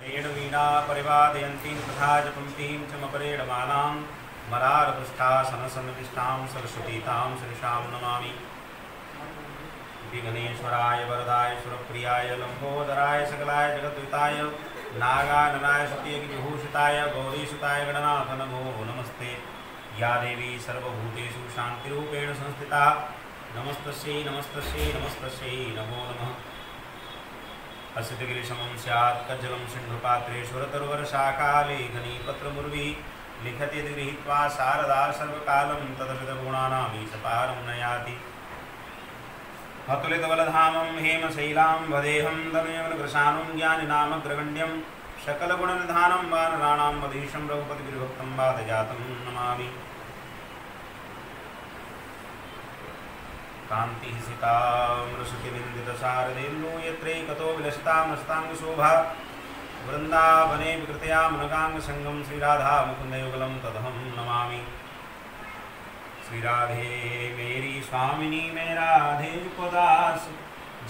तेन वीणा परिवादयन्तीं तथा जपन्तीं च मपरेणमालां मरारपृष्ठासनसन्निष्ठां सरस्वतीतां श्रीशां नमामि। विघ्नेश्वराय वरदाय सुरप्रियाय लंबोदराय सकलाय जगद्विताय नागाननाय सत्यविभूषिताय गौरीसुताय गणनाथ नमो नमस्ते। या देवी सर्वभूतेषु शान्तिरूपेण संस्थिता नमस्तस्यै नमस्तस्यै नमस्तस्यै नमो नमः। असितगिरिशमं स्यात् कज्जलं सिन्धुपात्रेश्वरतरुवरशाखालेखनी पत्रमुर्वी लिखति गृहीत्वा शारदा सर्वकालं तदविदगुणानामीशपारं नयाति। अतुलितबलधामं हेमशैलां वदेहं तनयवनकृशानं ज्ञानिनामग्रगण्यं सकलगुणनिधानं वानराणां वधीशं रघुपतिविभक्तं वादजातं नमामि। कान्तिः सितामृषुतिनिन्दितशारदेन्दु यत्रैकतो विलसितामस्ताङ्गशोभा वृन्दावने विकृतया मनगाङ्गसङ्गं श्रीराधा मुकुन्दयुगलं तदहं नमामि। श्री राधे मेरी स्वामिनी मैं राधे को दास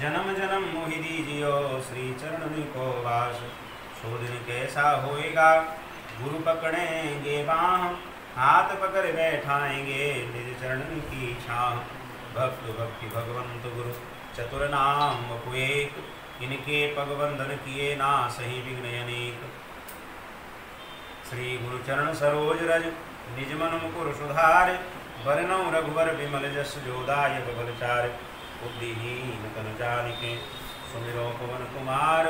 जन्म जन्म मोहि दीजियो श्री चरण को वास। सो दिन कैसा होएगा गुरु पकड़ेंगे बाह हाथ पकड़ बैठाएंगे निज चरण की छाह। भक्त भक्ति भगवंत गुरु चतुर नाम एक इनके पगवंदन किए ना सही विघ्न अनेक। श्री गुरु चरण सरोज रज निज मन मुकुर सुधार वरनौ रघुवर विमल जस जोदायक बलचार। बुद्धिहीन तन जानिके सुमिरो पवन कुमार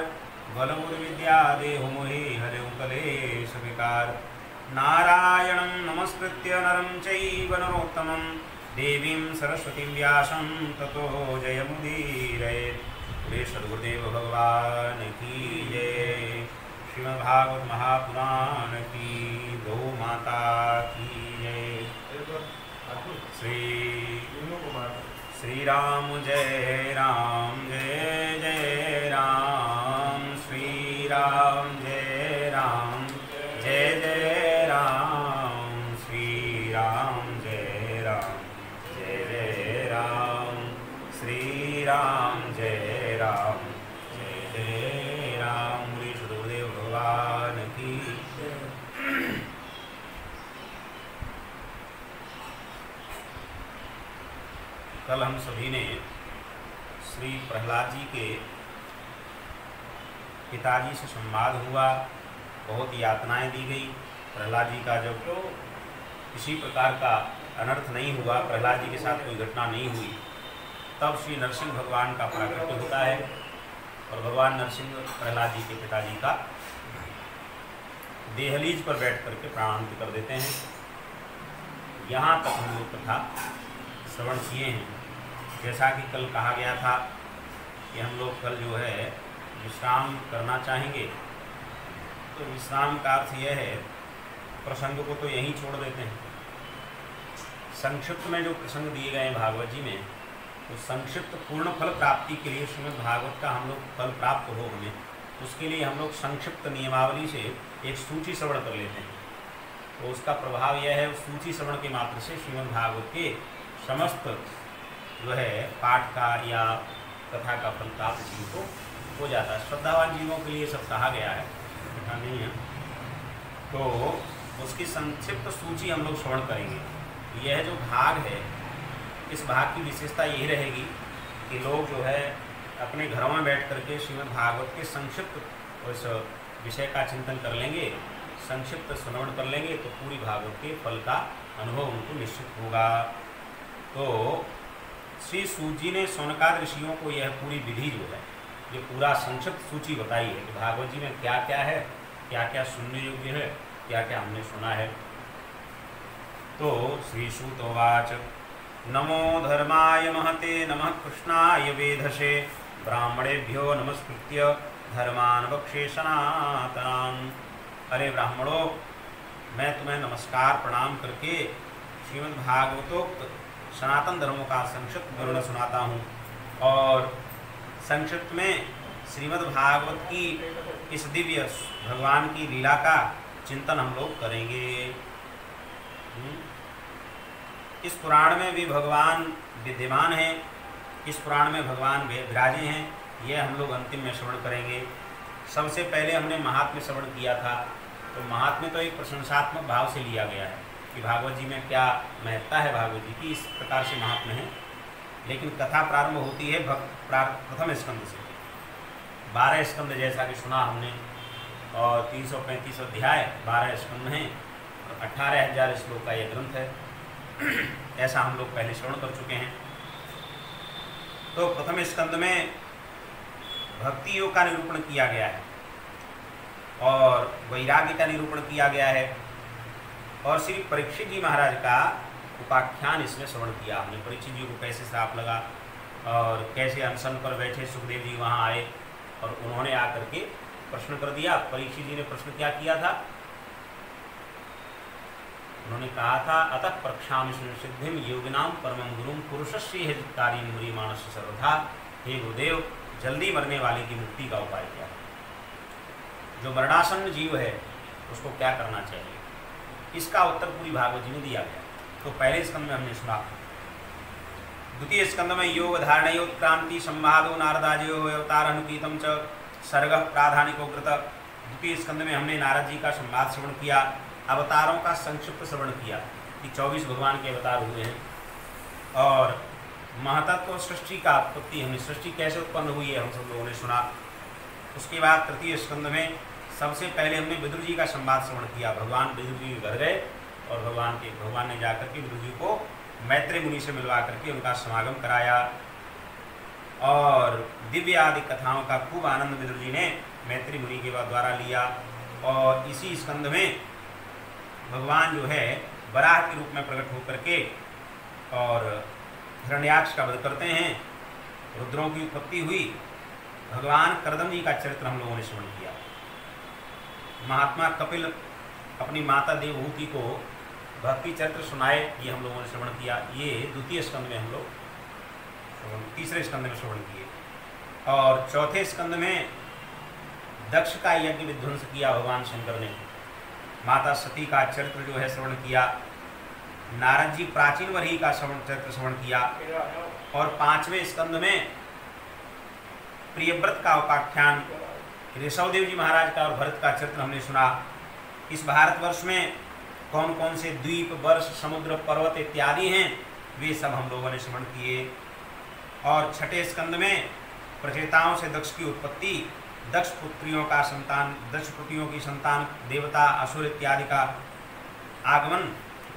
बल विद्या देहु मोहि हरिउ कलेश विकार। नारायणं नमस्कृत्य नरं चैव नरोत्तमं देवीं सरस्वतीं व्यासं ततो जयमुदीरयेत्। बोले सद्गुरुदेव भगवान की जय। श्रीमद्भागवत महापुराण की गौ माता की जय। श्री राम जय जय राम। श्री राम जय जय राम। श्री राम जय जय राम। श्री राम जय राम। बोले सद्गुरुदेव भगवान की। कल हम सभी ने श्री प्रहलाद जी के पिताजी से संवाद हुआ, बहुत यातनाएं दी गई। प्रहलाद जी का जब किसी प्रकार का अनर्थ नहीं हुआ, प्रहलाद जी के साथ कोई घटना नहीं हुई, तब श्री नरसिंह भगवान का प्राकट्य होता है और भगवान नरसिंह प्रहलाद जी के पिताजी का देहलीज पर बैठ करके प्राणांत कर देते हैं। यहाँ तक हम लोग कथा श्रवण किए हैं। जैसा कि कल कहा गया था कि हम लोग कल जो है विश्राम करना चाहेंगे, तो विश्राम का अर्थ यह है प्रसंग को तो यहीं छोड़ देते हैं। संक्षिप्त में जो प्रसंग दिए गए हैं भागवत जी में, तो संक्षिप्त पूर्ण फल प्राप्ति के लिए श्रीमद् भागवत का हम लोग फल प्राप्त हो हमें, उसके लिए हम लोग संक्षिप्त नियमावली से एक सूची श्रवण कर लेते हैं। तो उसका प्रभाव यह है, उस सूची श्रवण के मात्र से श्रीमद् भागवत के समस्त जो है पाठ का या कथा का फल प्राप्त जीव को हो जाता है। श्रद्धावान जीवों के लिए सब कहा गया है, कथा नहीं है। तो उसकी संक्षिप्त सूची हम लोग श्रवण करेंगे। यह जो भाग है, इस भाग की विशेषता यही रहेगी कि लोग जो है अपने घरों में बैठ करके श्रीमद् भागवत के संक्षिप्त उस विषय का चिंतन कर लेंगे, संक्षिप्त श्रवण कर लेंगे, तो पूरी भागवत के फल का अनुभव उनको निश्चित होगा। तो श्री सूत जी ने शौनकाद ऋषियों को यह पूरी विधि जो है, ये पूरा संक्षिप्त सूची बताई है कि भागवत जी में क्या क्या है, क्या क्या सुनने योग्य है, क्या क्या हमने सुना है। तो श्री सूत उवाच नमो धर्माय महते नमः कृष्णाय वेधसे ब्राह्मणेभ्यो नमस्कृत्य धर्मान वक्षे सनातनान्। अरे ब्राह्मणों, मैं तुम्हें नमस्कार प्रणाम करके श्रीमद् भागवतोक्त सनातन धर्मों का संक्षिप्त विवरण सुनाता हूँ। और संक्षिप्त में श्रीमद् भागवत की इस दिव्य भगवान की लीला का चिंतन हम लोग करेंगे। इस पुराण में भी भगवान विद्यमान हैं, इस पुराण में भगवान विराजे हैं, यह हम लोग अंतिम में श्रवण करेंगे। सबसे पहले हमने महात्म्य श्रवण किया था। तो महात्म्य तो एक प्रशंसात्मक भाव से लिया गया है कि भागवत जी में क्या महत्ता है, भागवत जी की इस प्रकार से महात्म्य है। लेकिन कथा प्रारंभ होती है प्रथम स्कंद से। 12 स्कंद जैसा कि सुना हमने, और 335 अध्याय, 12 स्कंद हैं, और 18,000 श्लोक का यह ग्रंथ है। ऐसा हम लोग पहले श्रवण कर चुके हैं। तो प्रथम स्कंद में भक्ति योग का निरूपण किया गया है और वैराग्य का निरूपण किया गया है, और श्री परीक्षित जी महाराज का उपाख्यान इसमें श्रवण किया हमने। परीक्षित जी को कैसे श्राप लगा और कैसे अनशन पर बैठे सुखदेव जी वहाँ आए और उन्होंने आकर के प्रश्न कर दिया। परीक्षित जी ने प्रश्न क्या किया था? उन्होंने कहा था, अतः प्रक्षाम सिद्धिम योगिनाम परमं गुरुम पुरुषस्य हितकारी मुरी मानस सर्वथा। हे गुरुदेव, जल्दी मरने वाले की मुक्ति का उपाय क्या है? जो मरणासन्न जीव है उसको क्या करना चाहिए? इसका उत्तर पूरी भागवत जी ने दिया गया। तो पहले स्कंद में हमने सुना। द्वितीय स्कंद में योग धारणयोत्क्रांति संवादो नारदाजयो अवतार अनुकीतम च सर्ग प्राधानिको कृत। द्वितीय स्कंद में हमने नारद जी का संवाद श्रवण किया, अवतारों का संक्षिप्त श्रवण किया कि 24 भगवान के अवतार हुए हैं, और महतत्व सृष्टि का उत्पत्ति, हमने सृष्टि कैसे उत्पन्न हुई है हम सब लोगों ने सुना। उसके बाद तृतीय स्कंद में सबसे पहले हमने विदुर जी का संवाद श्रवण किया। भगवान विदुर जी के घर गए और भगवान ने जाकर के विदुर जी को मैत्री मुनि से मिलवा करके उनका समागम कराया, और दिव्य आदि कथाओं का खूब आनंद विदुर जी ने मैत्री मुनि के द्वारा लिया। और इसी स्कंद में भगवान जो है वराह के रूप में प्रकट होकर के और हिरण्याक्ष का वध करते हैं, रुद्रों की उत्पत्ति हुई। भगवान कर्दम जी का चरित्र हम लोगों ने श्रवण किया। महात्मा कपिल अपनी माता देवहूति को भक्ति चरित्र सुनाए, ये हम लोगों ने श्रवण किया। ये द्वितीय स्कंद में हम लोग तीसरे स्कंद में श्रवण किए। और चौथे स्कंद में दक्ष का यज्ञ विध्वंस किया भगवान शंकर ने। माता सती का चरित्र जो है श्रवण किया। नारद जी प्राचीन वरी का चरित्र श्रवण किया। और पांचवें स्कंद में प्रियव्रत का उपाख्यान, ऋषभदेव जी महाराज का और भरत का चरित्र हमने सुना। इस भारतवर्ष में कौन कौन से द्वीप, वर्ष, समुद्र, पर्वत इत्यादि हैं, वे सब हम लोगों ने श्रवण किए। और छठे स्कंद में प्रचेताओं से दक्ष की उत्पत्ति, दक्ष पुत्रियों की संतान देवता, असुर इत्यादि का आगमन,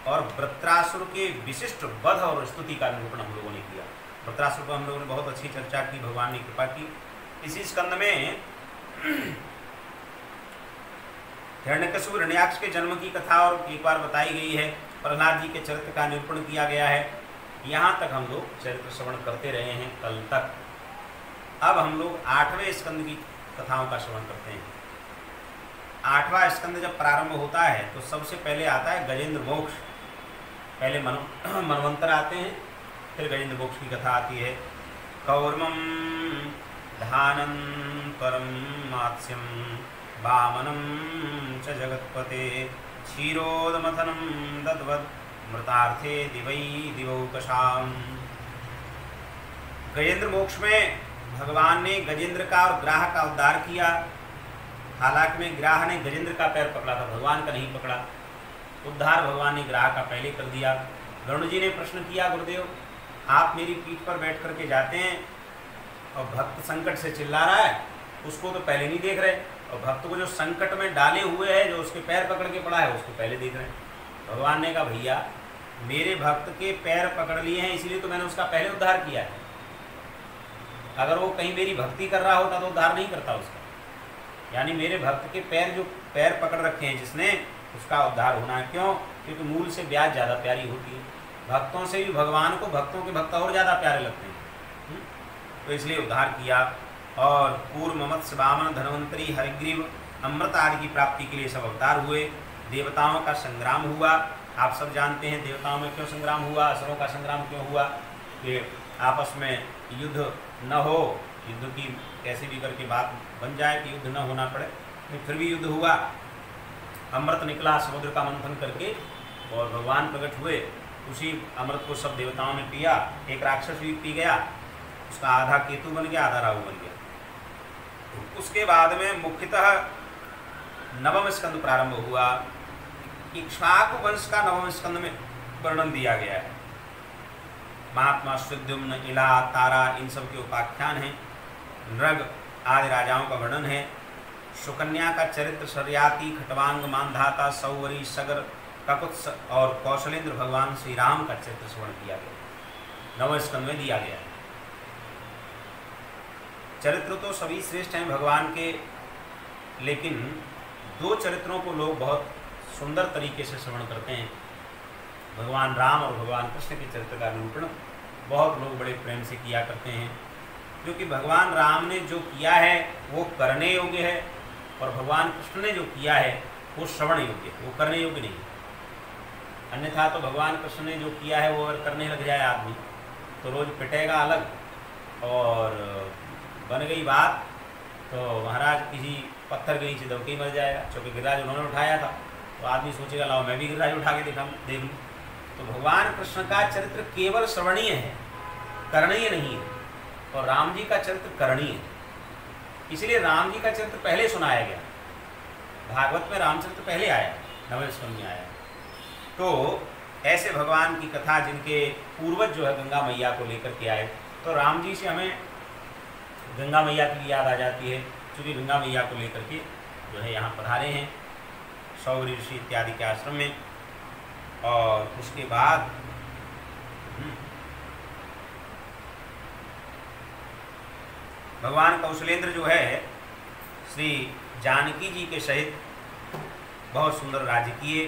और वृत्रासुर के विशिष्ट वध और स्तुति का निरूपण हम लोगों ने किया। वृत्रासुर पर हम लोगों ने बहुत अच्छी चर्चा की, भगवान ने कृपा की। इसी स्कंद में हिरण्यकशिपु हिरण्याक्ष के जन्म की कथा और एक बार बताई गई है। प्रहलाद जी के चरित्र का निरूपण किया गया है। यहाँ तक हम लोग चरित्र श्रवण करते रहे हैं कल तक। अब हम लोग 8वें स्कंद की कथाओं का श्रवण करते हैं। 8वां स्कंद जब प्रारंभ होता है तो सबसे पहले आता है गजेंद्र मोक्ष। पहले मनवंतर आते हैं, फिर गजेंद्र मोक्ष की कथा आती है। कौर्मम धानंतरम मात्स्यम वामनम च जगत्पते क्षीरोदमथनम दद्वद मृतार्थे दिवै दिवौकशाम। गजेंद्र मोक्ष में भगवान ने गजेंद्र का और ग्राह का उद्धार किया। हालांकि में ग्राह ने गजेंद्र का पैर पकड़ा था, भगवान का नहीं पकड़ा। उद्धार भगवान ने ग्राह का पहले कर दिया। गरुड़ जी ने प्रश्न किया, गुरुदेव आप मेरी पीठ पर बैठ करके जाते हैं और भक्त संकट से चिल्ला रहा है, उसको तो पहले नहीं देख रहे, और भक्त को जो संकट में डाले हुए है, जो उसके पैर पकड़ के पड़ा है, उसको पहले देख रहे हैं। भगवान ने कहा, भैया मेरे भक्त के पैर पकड़ लिए हैं इसलिए तो मैंने उसका पहले उद्धार किया है। अगर वो कहीं मेरी भक्ति कर रहा होता तो उद्धार नहीं करता उसका। यानी मेरे भक्त के पैर पकड़ रखे हैं जिसने, उसका उद्धार होना है। क्यों? क्योंकि मूल से ब्याज ज़्यादा प्यारी होती है। भक्तों से भी भगवान को भक्तों के भक्त और ज़्यादा प्यारे लगते हैं, तो इसलिए उद्धार किया। और कूर्म, मत्स्य, वामन, धन्वंतरी, हरिग्रीव, अमृत आदि की प्राप्ति के लिए सब अवतार हुए। देवताओं का संग्राम हुआ। आप सब जानते हैं देवताओं में क्यों संग्राम हुआ, असुरों का संग्राम क्यों हुआ, कि आपस में युद्ध न हो, युद्ध की कैसे भी करके बात बन जाए कि युद्ध न होना पड़े, फिर भी युद्ध हुआ। अमृत निकला समुद्र का मंथन करके और भगवान प्रकट हुए। उसी अमृत को सब देवताओं ने पिया। एक राक्षस भी पी गया, उसका आधा केतु बन गया, आधा राहु बन गया। उसके बाद में मुख्यतः नवम स्कंद प्रारंभ हुआ। इक्ष्वाकु वंश का नवम स्कंद में वर्णन दिया गया है। महात्मा सुद्युम्न, इला, तारा, इन सब के उपाख्यान हैं। नृग आदि राजाओं का वर्णन है। सुकन्या का चरित्र, शर्याति, खटवांग, मानधाता, सौवरी, सगर, ककुत्स और कौशलेंद्र भगवान श्री राम का चरित्र श्रवण किया गया, नवम स्कंद में दिया गया है। चरित्र तो सभी श्रेष्ठ हैं भगवान के, लेकिन दो चरित्रों को लोग बहुत सुंदर तरीके से श्रवण करते हैं। भगवान राम और भगवान कृष्ण के चरित्र का निरूपण बहुत लोग बड़े प्रेम से किया करते हैं, क्योंकि भगवान राम ने जो किया है वो करने योग्य है और भगवान कृष्ण ने जो किया है वो श्रवण योग्य है, वो करने योग्य नहीं। अन्यथा तो भगवान कृष्ण ने जो किया है वो अगर करने लग जाए आदमी तो रोज़ पिटेगा अलग, और बन गई बात तो महाराज किसी पत्थर के नीचे दबके ही मर जाएगा। क्योंकि गिरिराज उन्होंने उठाया था तो आदमी सोचेगा लाओ मैं भी गिरिराज उठा के देख लूँ। तो भगवान कृष्ण का चरित्र केवल श्रवणीय है, करणीय नहीं है, और राम जी का चरित्र करणीय है। इसलिए राम जी का चरित्र पहले सुनाया गया। भागवत में रामचरित्र पहले आया, नवम स्कंद में आया। तो ऐसे भगवान की कथा जिनके पूर्वज जो है गंगा मैया को लेकर के आए, तो राम जी से हमें गंगा मैया की याद आ जाती है, क्योंकि गंगा मैया को लेकर के जो है यहाँ पधारे हैं सौरी ऋषि इत्यादि के आश्रम में। और उसके बाद भगवान कौशलेंद्र जो है श्री जानकी जी के सहित बहुत सुंदर राज्य किए।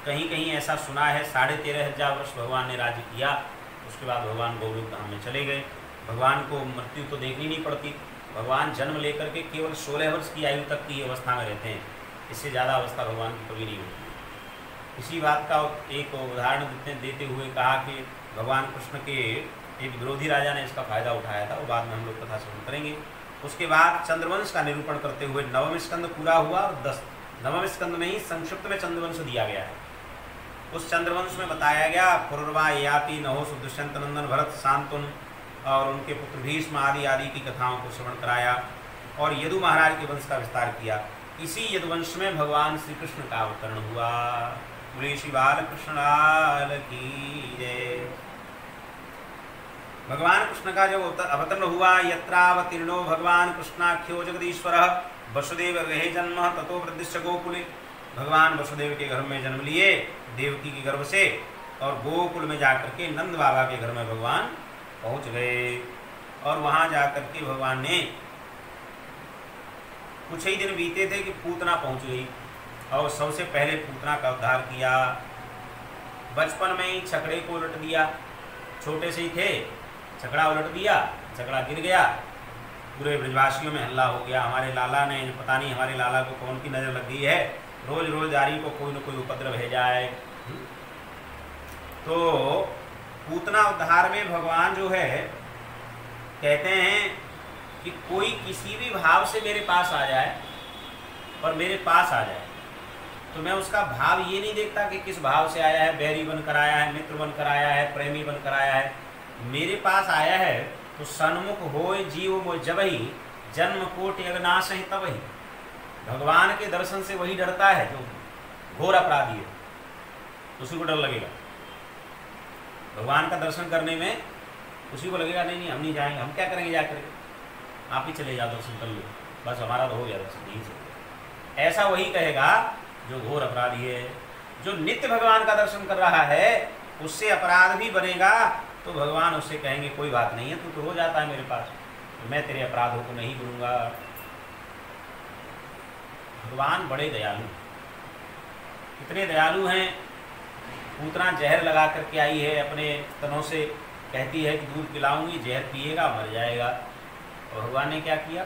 कहीं कहीं ऐसा सुना है 13,500 वर्ष भगवान ने राज्य किया। उसके बाद भगवान गोलोक धाम में चले गए। भगवान को मृत्यु तो देखनी नहीं पड़ती। भगवान जन्म लेकर के केवल 16 वर्ष की आयु तक की अवस्था में रहते हैं, इससे ज़्यादा अवस्था भगवान की कभी नहीं होती। इसी बात का एक उदाहरण देते हुए कहा कि भगवान कृष्ण के एक विरोधी राजा ने इसका फायदा उठाया था, वो बाद में हम लोग कथा श्रवण करेंगे। उसके बाद चंद्रवंश का निरूपण करते हुए नवम स्कंद पूरा हुआ और नवम स्कंद में ही संक्षिप्त में चंद्रवंश दिया गया है। उस चंद्रवंश में बताया गया पूर्वा याति नहोस दुष्यंत नंदन भरत शांतनु और उनके पुत्र भीष्म आदि की कथाओं को श्रवण कराया और यदु महाराज के वंश का विस्तार किया। इसी यदुवंश में भगवान श्री कृष्ण का अवतरण हुआ। बोले श्री बाल कृष्ण लाल की जय। भगवान कृष्ण का जब अवतरण हुआ, यत्रावतीर्णो भगवान कृष्णाख्यो जगदीश्वर वसुदेव गृहे जन्म ततो वृद्धिश्च गोकुले। भगवान वसुदेव के घर में जन्म लिए देवकी के गर्भ से, और गोकुल में जाकर के नंद बाबा के घर में भगवान पहुंच गए। और वहां जाकर के भगवान ने कुछ ही दिन बीते थे कि पूतना पहुंच गई और सबसे पहले पूतना का उद्धार किया। बचपन में ही छकड़े को उलट दिया, छोटे से ही थे, छकड़ा उलट दिया, छकड़ा गिर गया। पूरे ब्रजवासियों में हल्ला हो गया, हमारे लाला ने, पता नहीं हमारे लाला को कौन की नज़र लग गई है, रोज रोजगारी को कोई न कोई उपद्रव है जाए। तो पूतना उद्धार में भगवान जो है कहते हैं कि कोई किसी भी भाव से मेरे पास आ जाए और मेरे पास आ जाए तो मैं उसका भाव ये नहीं देखता कि किस भाव से आया है, बैरी बनकर आया है, मित्र बनकर आया है, प्रेमी बनकर आया है। मेरे पास आया है तो सन्मुख होए जीव मोह जबहि जन्म कोटि अगनाश ही तबहि। भगवान के दर्शन से वही डरता है जो घोर अपराधी है, उसी को डर लगेगा। भगवान का दर्शन करने में उसी को लगेगा नहीं हम नहीं जाएंगे, हम क्या करेंगे, जाकर आप ही चले जाओ, दर्शन कर लो, बस हमारा तो हो गया दर्शन, यही से। ऐसा वही कहेगा जो घोर अपराधी है। जो नित्य भगवान का दर्शन कर रहा है उससे अपराध भी बनेगा तो भगवान उससे कहेंगे कोई बात नहीं है, तू तो हो जाता है मेरे पास, तो मैं तेरे अपराधों को नहीं भूलूंगा। भगवान बड़े दयालु, इतने दयालु हैं। पूतना जहर लगा करके आई है, अपने स्तनों से कहती है कि दूध पिलाऊंगी, जहर पिएगा मर जाएगा। और भगवान ने क्या किया,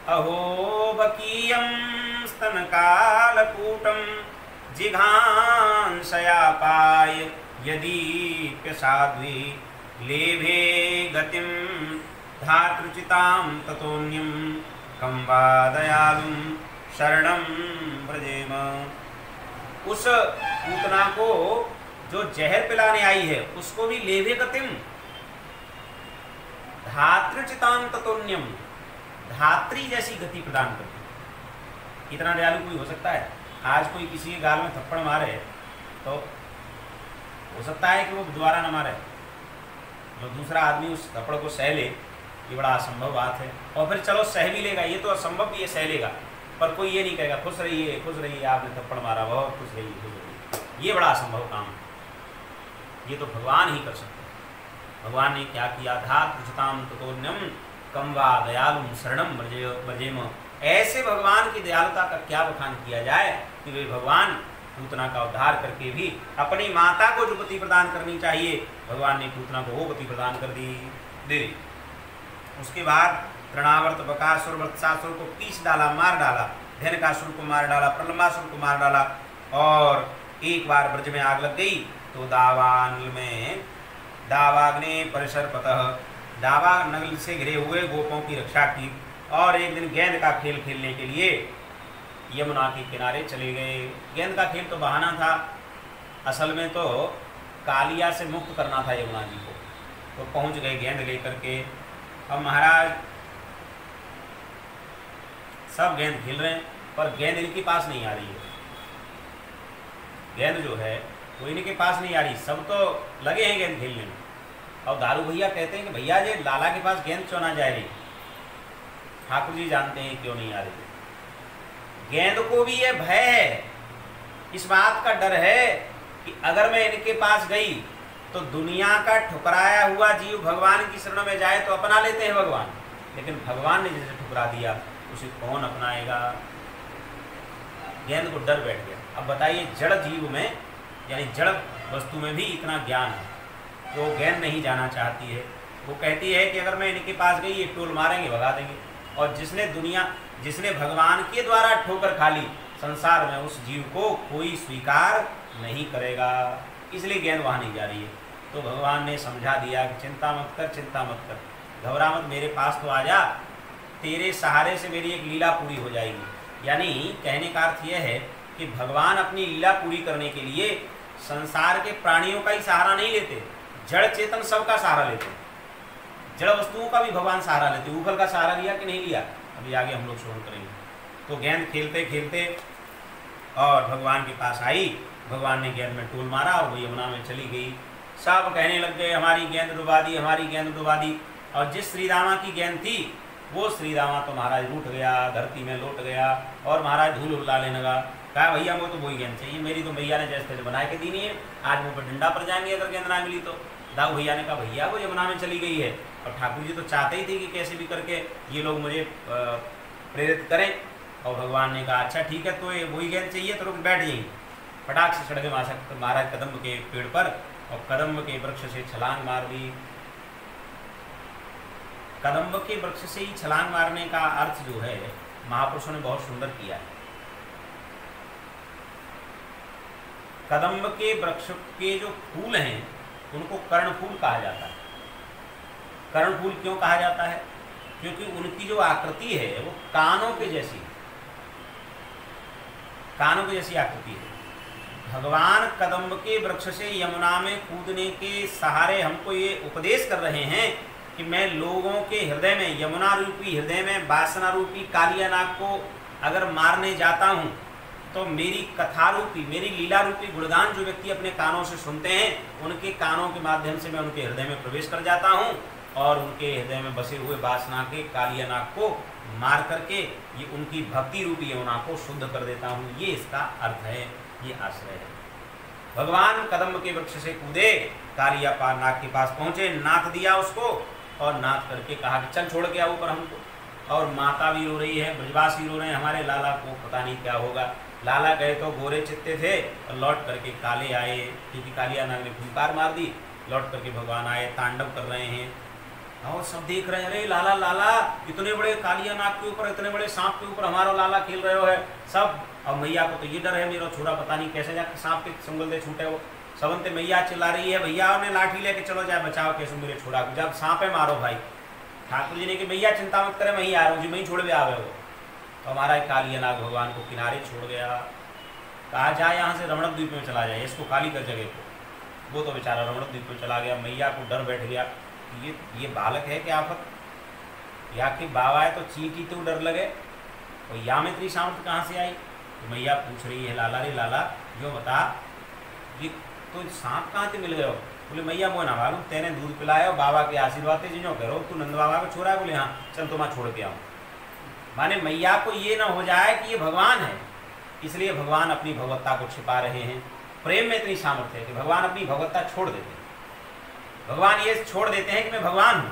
अहो बकीयम स्तन कालकूटम जिघांसया पाय यदि साध्वी लेभे गतिम धातृचिताम ततोन्यम कम्बा दयालुम शरणम व्रजेम। उस पूतना को जो जहर पिलाने आई है उसको भी लेभे गतिम धातृचिताम ततोन्यम, धात्री जैसी गति प्रदान करती। इतना दयालु कोई हो सकता है? आज कोई किसी के गाल में थप्पड़ मारे तो हो सकता है कि वो दोबारा न मारे, जो दूसरा आदमी उस थप्पड़ को सह ले, ये बड़ा असंभव बात है। और फिर चलो सह भी लेगा, ये तो असंभव भी है, सह लेगा, पर कोई ये नहीं कहेगा खुश रहिए आपने थप्पड़ मारा, बहुत खुश रहिए। ये बड़ा असंभव काम है, ये तो भगवान ही कर सकते हैं। भगवान ने क्या किया? धातृताम ततोन्यम कम वा दयालुम शरणम ब्रजेम। ऐसे भगवान की दयालुता का क्या बखान किया जाए कि वे भगवान पूतना का उद्धार करके भी अपनी माता को जो गति प्रदान करनी चाहिए, भगवान ने पूतना को वो गति प्रदान कर दी, दे दी। उसके बाद तृणावर्त बकासुर वत्सासुर को पीस डाला, मार डाला, धेनुकासुर को मार डाला, प्रलंबासुर को मार डाला। और एक बार ब्रज में आग लग गई तो दावानल में दावाग्नि परिसरपतः, दावा नगल से घिरे हुए गोपों की रक्षा की। और एक दिन गेंद का खेल खेलने के लिए यमुना के किनारे चले गए। गेंद का खेल तो बहाना था, असल में तो कालिया से मुक्त करना था यमुना जी को। तो पहुंच गए गेंद लेकर के। अब महाराज सब गेंद खेल रहे हैं, पर गेंद इनके पास नहीं आ रही है। गेंद जो है वो इनके पास नहीं आ रही, सब तो लगे हैं गेंद खेलने में। और दारू भैया कहते हैं कि भैया जी लाला के पास गेंद क्यों ना जा रही? ठाकुर जी जानते हैं क्यों नहीं आ रही। गेंद को भी ये भय है, इस बात का डर है कि अगर मैं इनके पास गई तो दुनिया का ठुकराया हुआ जीव भगवान की शरण में जाए तो अपना लेते हैं भगवान, लेकिन भगवान ने जिसे ठुकरा दिया उसे कौन अपनाएगा? गेंद को डर बैठ गया। अब बताइए, जड़ जीव में यानी जड़ वस्तु में भी इतना ज्ञान है, वो गेंद नहीं जाना चाहती है। वो कहती है कि अगर मैं इनके पास गई ये टोल मारेंगे, भगा देंगे। और जिसने भगवान के द्वारा ठोकर खा ली, संसार में उस जीव को कोई स्वीकार नहीं करेगा, इसलिए गेंद वहाँ नहीं जा रही है। तो भगवान ने समझा दिया कि चिंता मत कर, घबरा मत, मेरे पास तो आ जा, तेरे सहारे से मेरी एक लीला पूरी हो जाएगी। यानी कहने का अर्थ यह है कि भगवान अपनी लीला पूरी करने के लिए संसार के प्राणियों का ही सहारा नहीं लेते, जड़ चेतन सबका सहारा लेते, जड़ वस्तुओं का भी भगवान सहारा लेते। ऊपर का सहारा लिया कि नहीं लिया, अभी आगे हम लोग श्रवण करेंगे। तो गेंद खेलते खेलते और भगवान के पास आई, भगवान ने गेंद में टोल मारा और वो यमुना में चली गई। सब कहने लग गए हमारी गेंद डुबा दी, हमारी गेंद डुबा दी। और जिस श्रीरामा की गेंद थी वो श्रीरामा तो महाराज रूठ गया, धरती में लौट गया और महाराज धूल उड़ा लेने लगा। कहा भैया मुझे तो वही गेंद चाहिए, मेरी तो भैया ने जैसे तैसे बना के दी नहीं है, आज मुझ पर डंडा पड़ जाएंगे अगर गेंद ना मिली तो। दाऊ भैया ने कहा भैया वो यमुना में चली गई है, और ठाकुर जी तो चाहते ही थे कि कैसे भी करके ये लोग मुझे प्रेरित करें। और भगवान ने कहा अच्छा ठीक है, तो ये वही गेंद चाहिए तो रुक बैठ जाइए। फटाक से चढ़ गए महाराज कदम्ब के पेड़ पर और कदम्ब के वृक्ष से छलांग मार दी। कदम्ब के वृक्ष से ही छलांग मारने का अर्थ जो है महापुरुषों ने बहुत सुंदर किया है। कदम्ब के वृक्ष के जो फूल हैं उनको कर्णफूल कहा जाता है। कर्णफूल क्यों कहा जाता है? क्योंकि उनकी जो आकृति है वो कानों के जैसी आकृति है। भगवान कदम्ब के वृक्ष से यमुना में कूदने के सहारे हमको ये उपदेश कर रहे हैं कि मैं लोगों के हृदय में, यमुना रूपी हृदय में वासना रूपी कालिया नाग को अगर मारने जाता हूँ तो मेरी कथा रूपी, मेरी लीला रूपी गुणगान जो व्यक्ति अपने कानों से सुनते हैं, उनके कानों के माध्यम से मैं उनके हृदय में प्रवेश कर जाता हूँ और उनके हृदय में बसे हुए वासना के कालिया नाग को मार करके ये उनकी भक्ति रूपी यमुना को शुद्ध कर देता हूँ। ये इसका अर्थ है, ये आश्रय है। भगवान कदम्ब के वृक्ष से कूदे, कालिया नाग के पास पहुँचे, नाथ दिया उसको और नाथ करके कहा कि चल छोड़ के आओ ऊपर हमको। और माता भी रो रही है, ब्रजवासी रो रहे हैं, हमारे लाला को पता नहीं क्या होगा। लाला गए तो गोरे चित्ते थे और लौट करके काले आए, क्योंकि कालिया नाग ने फुंकार मार दी। लौट करके भगवान आए, तांडव कर रहे हैं और सब देख रहे हैं, अरे लाला लाला इतने बड़े कालिया नाग के ऊपर, इतने बड़े सांप के ऊपर हमारा लाला खेल रहे हो है सब। और मैया को तो ये डर है, मेरा छोरा पता नहीं कैसे जाकर सांप के संगल दे छूटे हो। सबंते मैया चिल्ला रही है, भैया ने लाठी लेके चलो जाए बचाओ कैसे मेरे छोरा को, जब सांप है मारो भाई। ठाकुर जी ने कि भैया चिंता मत करे, मैं ही आ रहा हूँ जी, मैं ही छोड़ भी आ रहे हो। तो हमारा कालिया नाग भगवान को किनारे छोड़ गया, कहा जाए यहाँ से रमणक द्वीप में चला जाए, इसको काली कर जगह को। वो तो बेचारा रमणक द्वीप में चला गया। मैया को डर बैठ गया, ये बालक है क्या आफत, या कि बाबा है तो चींटी तो डर लगे, और या में इतनी सामर्थ कहाँ से आई? तो मैया पूछ रही है, लाला रे लाला जो बता, ये तो सांप कहाँ से मिल गए हो? बोले मैया मोह ना मालूम, तेने दूध पिलाया बाबा के आशीर्वाद से जिन्हों करो, तू नंद बाबा को छोड़ा? बोले हाँ, चल तो मैं छोड़ के आऊँ। माने मैया को ये ना हो जाए कि ये भगवान है, इसलिए भगवान अपनी भगवत्ता को छिपा रहे हैं। प्रेम में इतनी सामर्थ्य है कि भगवान अपनी भगवत्ता छोड़ देते हैं। भगवान ये छोड़ देते हैं कि मैं भगवान हूँ,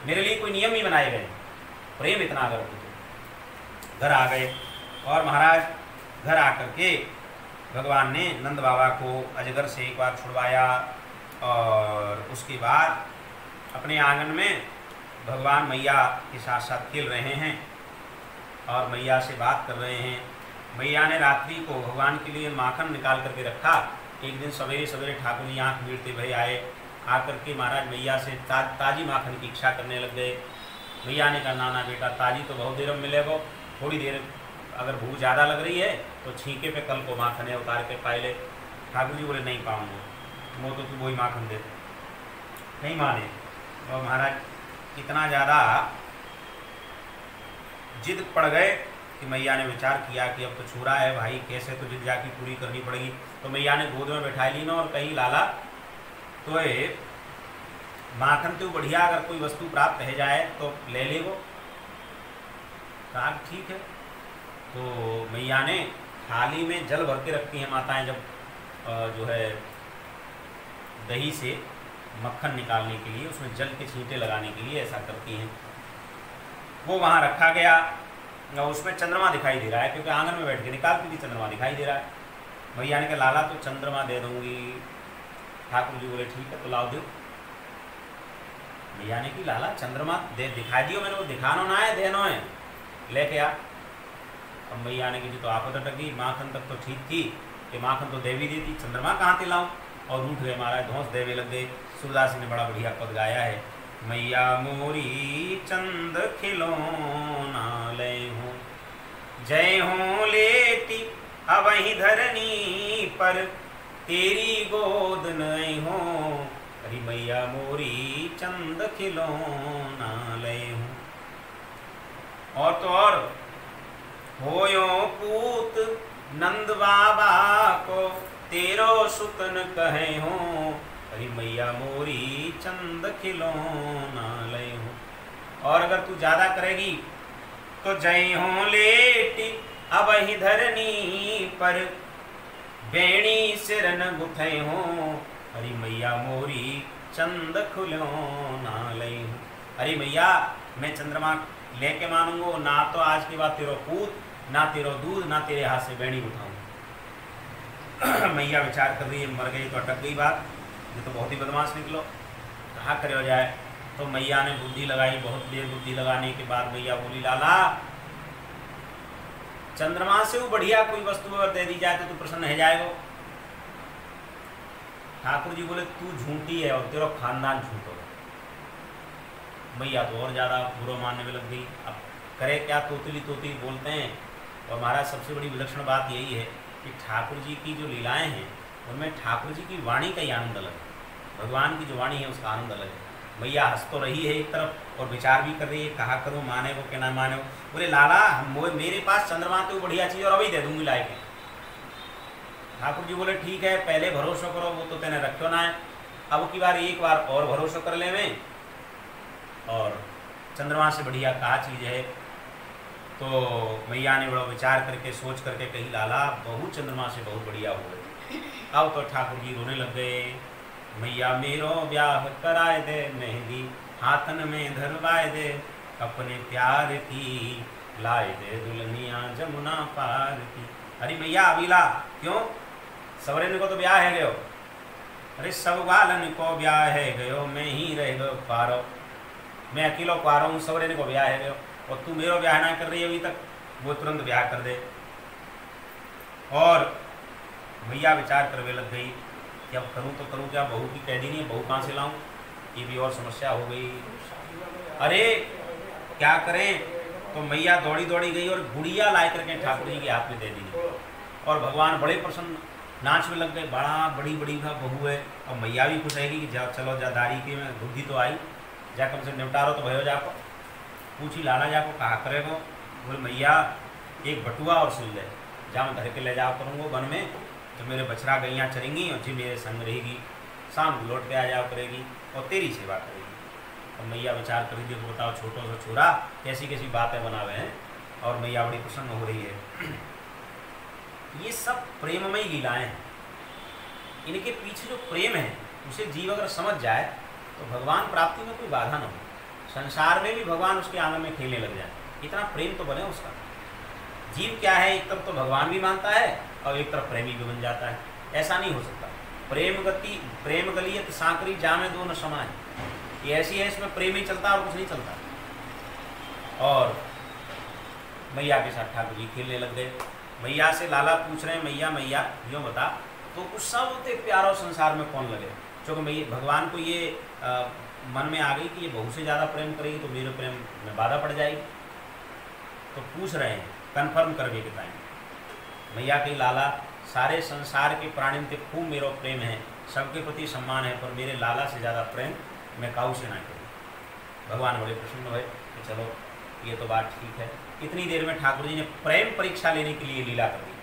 मेरे लिए कोई नियम ही बनाए गए। प्रेम इतना अगर हो तो घर आ गए, और महाराज घर आकर के भगवान ने नंद बाबा को अजगर से एक बार छुड़वाया, और उसके बाद अपने आंगन में भगवान मैया के साथ साथ खेल रहे हैं और मैया से बात कर रहे हैं। मैया ने रात्रि को भगवान के लिए माखन निकाल करके रखा। एक दिन सवेरे सवेरे ठाकुर जी आँख मीड़ते भय आए, आकर के महाराज मैया से ताजी माखन की इच्छा करने लग गए। मैया ने कहा ना बेटा, ताजी तो बहुत देर में मिलेगा, थोड़ी देर अगर भूख ज़्यादा लग रही है तो छींके पे कल को माखन है उतार के पाए ले। ठाकुर जी बोले नहीं पाऊँगा, वो तो तू वही माखन दे, नहीं माने। और महाराज इतना ज़्यादा जिद पड़ गए कि मैया ने विचार किया कि अब तो छुरा है भाई, कैसे तो जिद जाके पूरी करनी पड़ेगी। तो मैया ने गोद में बैठा ली ना और कही लाला तो माखन तो बढ़िया, अगर कोई वस्तु प्राप्त है जाए तो ले ले वो। कहा ठीक है। तो मैया ने थाली में जल भर के रखती हैं माताएं, जब जो है दही से मक्खन निकालने के लिए, उसमें जल के छींटे लगाने के लिए ऐसा करती हैं। वो वहाँ रखा गया, उसमें चंद्रमा दिखाई दे रहा है, क्योंकि आंगन में बैठ के निकालती थी, चंद्रमा दिखाई दे रहा है। मैया ने कहा लाला तो चंद्रमा दे दूंगी। ठाकुर जी बोले ठीक है तो लाओ दो। मैया ने कि लाला चंद्रमा दे दिखाई दियो, मैंने वो दिखानो ना है देनो है, लेके आ। अब मैया ने कि तो आपत अटक गई, माखन तक तो ठीक थी कि माखन तो देवी देती, चंद्रमा कहाँ से लाऊं? और उठ गए महाराज, धौंस देवे लग गए। सूरदास ने बड़ा बढ़िया पद गाया है, मैया मोरी चंद खिलौना ले हूँ, जय हूँ लेती अब ही धरनी पर, तेरी गोद नहीं हो, अरे मैया मोरी चंद खिलौना ले हूँ। और तो और होयो पूत नंद बाबा को, तेरो सुतन कहे हो, अरे मैया मोरी चंद खिलौना ले हूँ। और अगर तू ज़्यादा करेगी तो जय हो लेटी अब ही धरनी पर, बेणी सिरन गुथे हो, अरे मैया मोरी चंद खिलौना ले हूँ। अरे मैया मैं चंद्रमा लेके मानूंगो ना, तो आज के बाद तेरो पूत ना तेरो दूध ना तेरे हाथ से बेणी उठाऊंगा। मैया विचार कर रही है, मर गई तो अटक गई बात, ये तो बहुत ही बदमाश निकलो, कहाँ करे हो जाए। तो मैया ने बुद्धि लगाई, बहुत देर बुद्धि लगाने के बाद मैया बोली लाला चंद्रमा से वो बढ़िया कोई वस्तु अगर दे दी जाए तो तू प्रसन्न है जाएगा? ठाकुर जी बोले तू झूठी है और तेरा खानदान झूठो। मैया तो और ज़्यादा बुरा मानने में लग गई। अब करे क्या, तोतली तोतली बोलते हैं। और महाराज सबसे बड़ी विलक्षण बात यही है कि ठाकुर जी की जो लीलाएं हैं उनमें ठाकुर जी की वाणी का ही आनंद अलग है, भगवान की जो वाणी है उसका आनंद अलग है। मैया हंस तो रही है एक तरफ और विचार भी कर रही है, कहा करूँ माने को कि ना माने को। बोले लाला मेरे पास चंद्रमा तो बढ़िया चीज़ और अभी दे दूंगी लाए के। ठाकुर जी बोले ठीक है, पहले भरोसा करो, वो तो तेने रखो ना है, अब की बार एक बार और भरोसा कर ले में, और चंद्रमा से बढ़िया कहा चीज़ है। तो मैया ने बड़ा विचार करके सोच करके कही लाला बहु चंद्रमा से बहुत बढ़िया हो गई। अब तो ठाकुर जी रोने लग गए, मैया मेरो ब्याह कराए दे, मेहंदी हाथन में धरवाए दे, अपने प्यार की लाए दे दुल्हनिया जमुना पार की। अरे मैया अबीला क्यों, सवरेन को तो ब्याह है गयो, अरे सब वालन को ब्याह है गयो, मैं ही रह गयो पारो, मैं अकेलो पारो हूँ, सवरेन को ब्याह है गयो, और तू मेरो ब्याह ना कर रही है अभी तक, वो तुरंत ब्याह कर दे। और मैया विचार करवे लग गई कि अब करूँ तो करूँ क्या, बहू की कह दी नहीं, बहू कहाँ से लाऊं, ये भी और समस्या हो गई। अरे क्या करें, तो मैया दौड़ी दौड़ी गई और गुड़िया ला करके ठाकुर जी के हाथ में दे दी। और भगवान बड़े प्रसन्न, नाच में लग गए, बड़ा बड़ी बड़ी का बहू है। और मैया भी खुश रहेगी कि जा चलो जा दारी की में बुद्धि तो आई, जा कम से निपटारो तो भयो जाको। पूछी लाला जा को कहा करेगो? बोले मैया एक बटुआ और सिल ले, जहाँ मैं घर के ले जाओ करूँगा वन में, तो मेरे बछड़ा गैया चरेंगी और जी मेरे संग रहेगी, शाम को लौट के आ जाओ करेगी और तेरी सेवा करेगी। और मैया विचार करी, देखो बताओ छोटो सा छोरा कैसी कैसी बातें बनावे हैं, और मैया बड़ी प्रसन्न हो रही है। ये सब प्रेममयी लीलाएं हैं। इनके पीछे जो प्रेम है उसे जीव अगर समझ जाए तो भगवान प्राप्ति में कोई बाधा न हो, संसार में भी भगवान उसके आंगन में खेलने लग जाए, इतना प्रेम तो बने उसका। जीव क्या है, एक तरफ तो भगवान भी मानता है और एक तरफ प्रेमी भी बन जाता है। ऐसा नहीं हो सकता। प्रेम गलियत सांकरी जामे दो न समाए, ये ऐसी है, इसमें प्रेम ही चलता और कुछ नहीं चलता। और मैया के साथ ठाकुर जी खेलने लग गए। मैया से लाला पूछ रहे हैं, मैया मैया यूँ बता तो कुछ सबसे प्यारो संसार में कौन लगे? क्योंकि मैया भगवान को ये मन में आ गई कि ये बहू से ज़्यादा प्रेम करेगी तो मेरे प्रेम में बाधा पड़ जाएगी। तो पूछ रहे हैं, कन्फर्म करके बताएं। मैया के लाला सारे संसार के प्राणी के खूब मेरा प्रेम है, सबके प्रति सम्मान है, पर मेरे लाला से ज़्यादा प्रेम मैं काऊ से ना करूँ। भगवान बड़े प्रसन्न हुए कि चलो ये तो बात ठीक है। इतनी देर में ठाकुर जी ने प्रेम परीक्षा लेने के लिए लीला कर दी।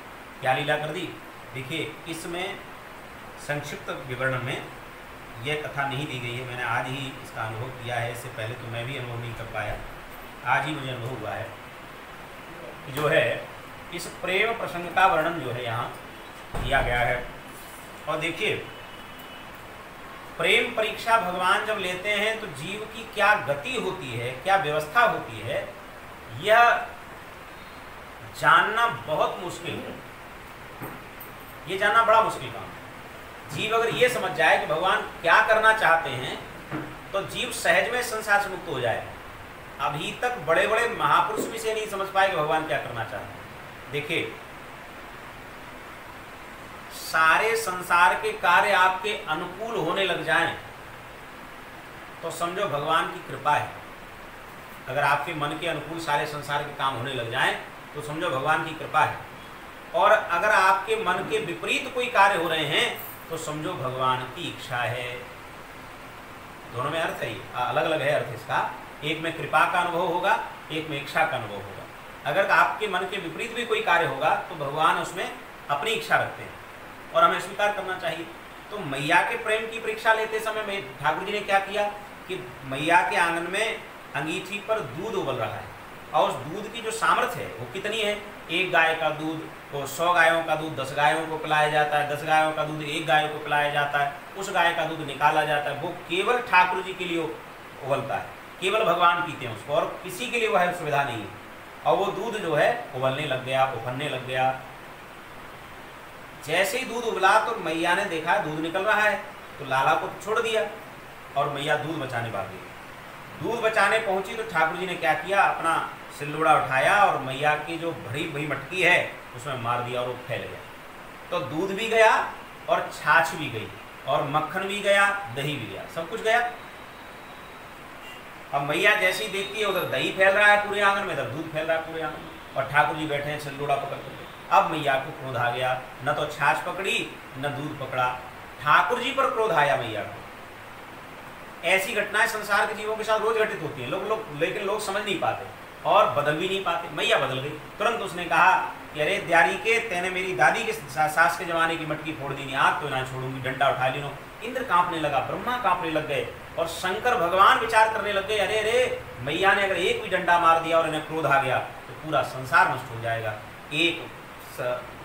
क्या लीला कर दी? देखिए, इसमें संक्षिप्त विवरण में यह कथा नहीं दी गई है। मैंने आज ही इसका अनुभव किया है, इससे पहले तो मैं भी अनुभव नहीं कर पाया, आज ही मुझे अनुभव हुआ है कि जो है इस प्रेम प्रसंग का वर्णन जो है यहाँ किया गया है। और देखिए, प्रेम परीक्षा भगवान जब लेते हैं तो जीव की क्या गति होती है, क्या व्यवस्था होती है, यह जानना बहुत मुश्किल है। ये जानना बड़ा मुश्किल काम है। जीव अगर ये समझ जाए कि भगवान क्या करना चाहते हैं तो जीव सहज में संसार से मुक्त हो जाए। अभी तक बड़े बड़े महापुरुष भी से नहीं समझ पाए कि भगवान क्या करना चाहते हैं। देखिए, सारे संसार के कार्य आपके अनुकूल होने लग जाएं तो समझो भगवान की कृपा है। अगर आपके मन के अनुकूल सारे संसार के काम होने लग जाएं तो समझो भगवान की कृपा है। और अगर आपके मन के विपरीत कोई कार्य हो रहे हैं तो समझो भगवान की इच्छा है। दोनों में अर्थ है, अलग अलग है अर्थ इसका। एक में कृपा का अनुभव होगा, एक में इच्छा का अनुभव होगा। अगर आपके मन के विपरीत भी कोई कार्य होगा तो भगवान उसमें अपनी इच्छा रखते हैं और हमें स्वीकार करना चाहिए। तो मैया के प्रेम की परीक्षा लेते समय ठाकुर जी ने क्या किया कि मैया के आंगन में अंगीठी पर दूध उबल रहा है और उस दूध की जो सामर्थ्य है वो कितनी है। एक गाय का दूध वो 100 गायों का दूध 10 गायों को पिलाया जाता है, 10 गायों का दूध 1 गाय को पिलाया जाता है, उस गाय का दूध निकाला जाता है। वो केवल ठाकुर जी के लिए उबलता है, केवल भगवान पीते हैं उसको, और किसी के लिए वह सुविधा नहीं है। और वो दूध जो है उबलने लग गया, उफनने लग गया। जैसे ही दूध उबला तो मैया ने देखा दूध निकल रहा है तो लाला को छोड़ दिया और मैया दूध बचाने भाग गई। दूध बचाने पहुंची तो ठाकुर जी ने क्या किया, अपना सिल्लोड़ा उठाया और मैया की जो भरी भरी मटकी है उसमें मार दिया और वो फैल गया। तो दूध भी गया और छाछ भी गई और मक्खन भी गया, दही भी गया, सब कुछ गया। अब मैया जैसी देखती है उधर दही फैल रहा है पूरे आंगन में, इधर दूध फैल रहा है पूरे आंगन में, और ठाकुर जी बैठे हैं सिल्लोड़ा पकड़ करके। अब मैया को क्रोध आ गया, न तो छाछ पकड़ी न दूध पकड़ा, ठाकुर जी पर क्रोध आया मैया को। ऐसी घटनाएं संसार के जीवों के साथ रोज घटित होती हैं, लेकिन लोग समझ नहीं पाते और बदल भी नहीं पाते। मैया बदल गई। तुरंत उसने कहा कि अरे द्यारी के, तेने मेरी दादी के सास के जमाने की मटकी फोड़ दी, आग तो ना छोड़ूंगी, डंडा उठा ली। इंद्र कांपने लगा, ब्रह्मा कांपने लग गए और शंकर भगवान विचार करने लग गए, अरे अरे मैया ने अगर एक भी डंडा मार दिया और इन्हें क्रोध आ गया तो पूरा संसार नष्ट हो जाएगा। एक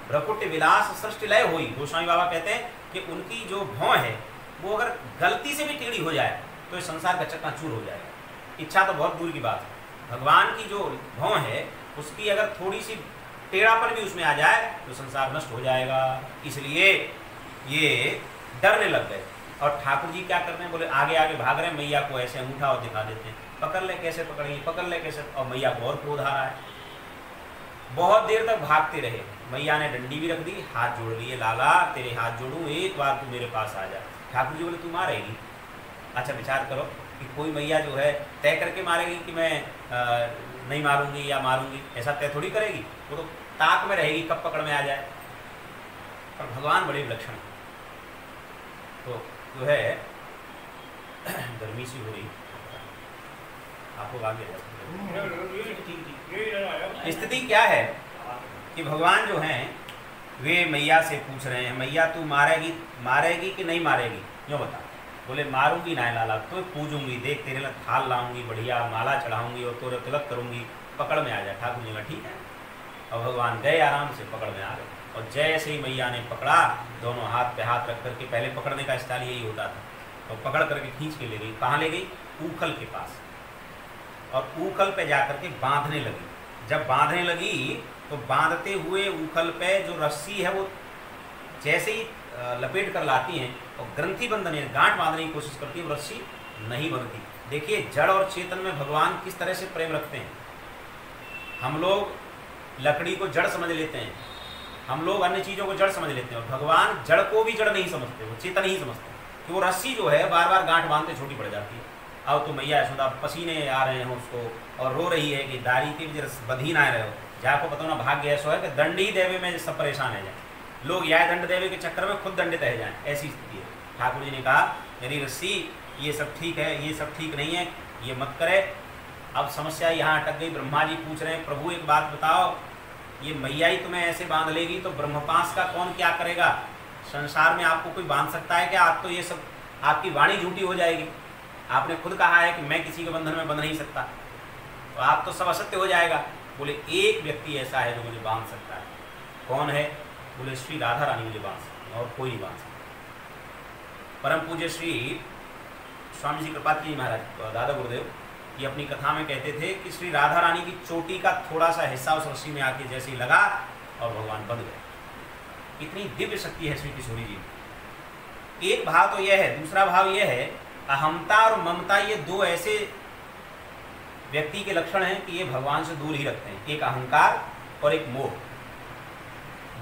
भ्रकुट विलास सृष्टि लय हुई। गोस्वामी बाबा कहते हैं कि उनकी जो भौं है वो अगर गलती से भी टेढ़ी हो जाए तो इस संसार का चकनाचूर हो जाएगा। इच्छा तो बहुत दूर की बात है, भगवान की जो भौं है उसकी अगर थोड़ी सी टेढ़ापन भी उसमें आ जाए तो संसार नष्ट हो जाएगा। इसलिए ये डरने लग गए और ठाकुर जी क्या करते हैं, बोले आगे आगे भाग रहे हैं, मैया को ऐसे अंगूठा और दिखा देते हैं, पकड़ ले कैसे पकड़ेंगे, पकड़ ले कैसे। और मैया को और क्रोध आ रहा है। बहुत देर तक भागते रहे। मैया ने डंडी भी रख दी, हाथ जोड़ लिए, लाला तेरे हाथ जोड़ूं, एक बार तू मेरे पास आ जा। ठाकुर जी बोले तू मारेगी? अच्छा विचार करो कि कोई मैया जो है तय करके मारेगी कि मैं नहीं मारूंगी या मारूंगी, ऐसा तय थोड़ी करेगी। वो तो ताक में रहेगी कब पकड़ में आ जाए। पर भगवान बड़े विलक्षण। तो जो है गर्मी सी हो रही, आपको आगे स्थिति क्या है कि भगवान जो हैं वे मैया से पूछ रहे हैं, मैया तू मारेगी कि नहीं मारेगी, क्यों बता। बोले मारूंगी ना लाला, तो पूजूंगी, देख तेरे लिए थाल लाऊंगी, बढ़िया माला चढ़ाऊंगी और तोरे तिलक करूंगी, पकड़ में आ जा। ठाकुर जी का ठीक है। और भगवान गए, आराम से पकड़ में आ गए। और जैसे ही मैया ने पकड़ा, दोनों हाथ पे हाथ रख करके, पहले पकड़ने का स्टाइल यही होता था, और पकड़ करके खींच के ले गई। कहाँ ले गई? ऊखल के पास। और ऊखल पे जाकर के बांधने लगी। जब बांधने लगी तो बांधते हुए ऊखल पे जो रस्सी है वो जैसे ही लपेट कर लाती हैं और ग्रंथि बंधन गांठ बांधने की कोशिश करती है, रस्सी नहीं बनती। देखिए जड़ और चेतन में भगवान किस तरह से प्रेम रखते हैं। हम लोग लकड़ी को जड़ समझ लेते हैं, हम लोग अन्य चीज़ों को जड़ समझ लेते हैं, और भगवान जड़ को भी जड़ नहीं समझते, वो चेतन ही समझते हैं। कि वो रस्सी जो है बार बार गांठ बांधते छोटी पड़ जाती है। अब तो मैया यशोदा पसीने आ रहे हैं उसको और रो रही है कि दारी के बधी ना रहे हो, जाको पता ना भाग्य ऐसा है कि दंड ही देवे में सब परेशान है जाए, लोग या दंड देवे के चक्कर में खुद दंडित रह जाएं, ऐसी स्थिति है। ठाकुर जी ने कहा मेरी रस्सी ये सब ठीक है, ये सब ठीक नहीं है, ये मत करे। अब समस्या यहाँ अटक गई। ब्रह्मा जी पूछ रहे हैं प्रभु एक बात बताओ, ये मैया ही तुम्हें ऐसे बांध लेगी तो ब्रह्मपास का कौन क्या करेगा? संसार में आपको कोई बांध सकता है क्या? आप तो ये सब, आपकी वाणी झूठी हो जाएगी। आपने खुद कहा है कि मैं किसी के बंधन में बंध नहीं सकता, तो आप तो सब असत्य हो जाएगा। बोले एक व्यक्ति ऐसा है जो मुझे बांध सकता है। कौन है? बोले श्री राधा रानी मुझे बांध सकती है, और कोई नहीं बांध सकता। परम पूज्य श्री स्वामी जी कृपाल जी महाराज दादा गुरुदेव ये अपनी कथा में कहते थे कि श्री राधा रानी की चोटी का थोड़ा सा हिस्सा उस रस्सी में आके जैसे ही लगा और भगवान बंध गए। इतनी दिव्य शक्ति है श्री किशोरी जी। एक भाव तो यह है। दूसरा भाव यह है अहमता और ममता, ये दो ऐसे व्यक्ति के लक्षण हैं कि ये भगवान से दूर ही रखते हैं। एक अहंकार और एक मोह।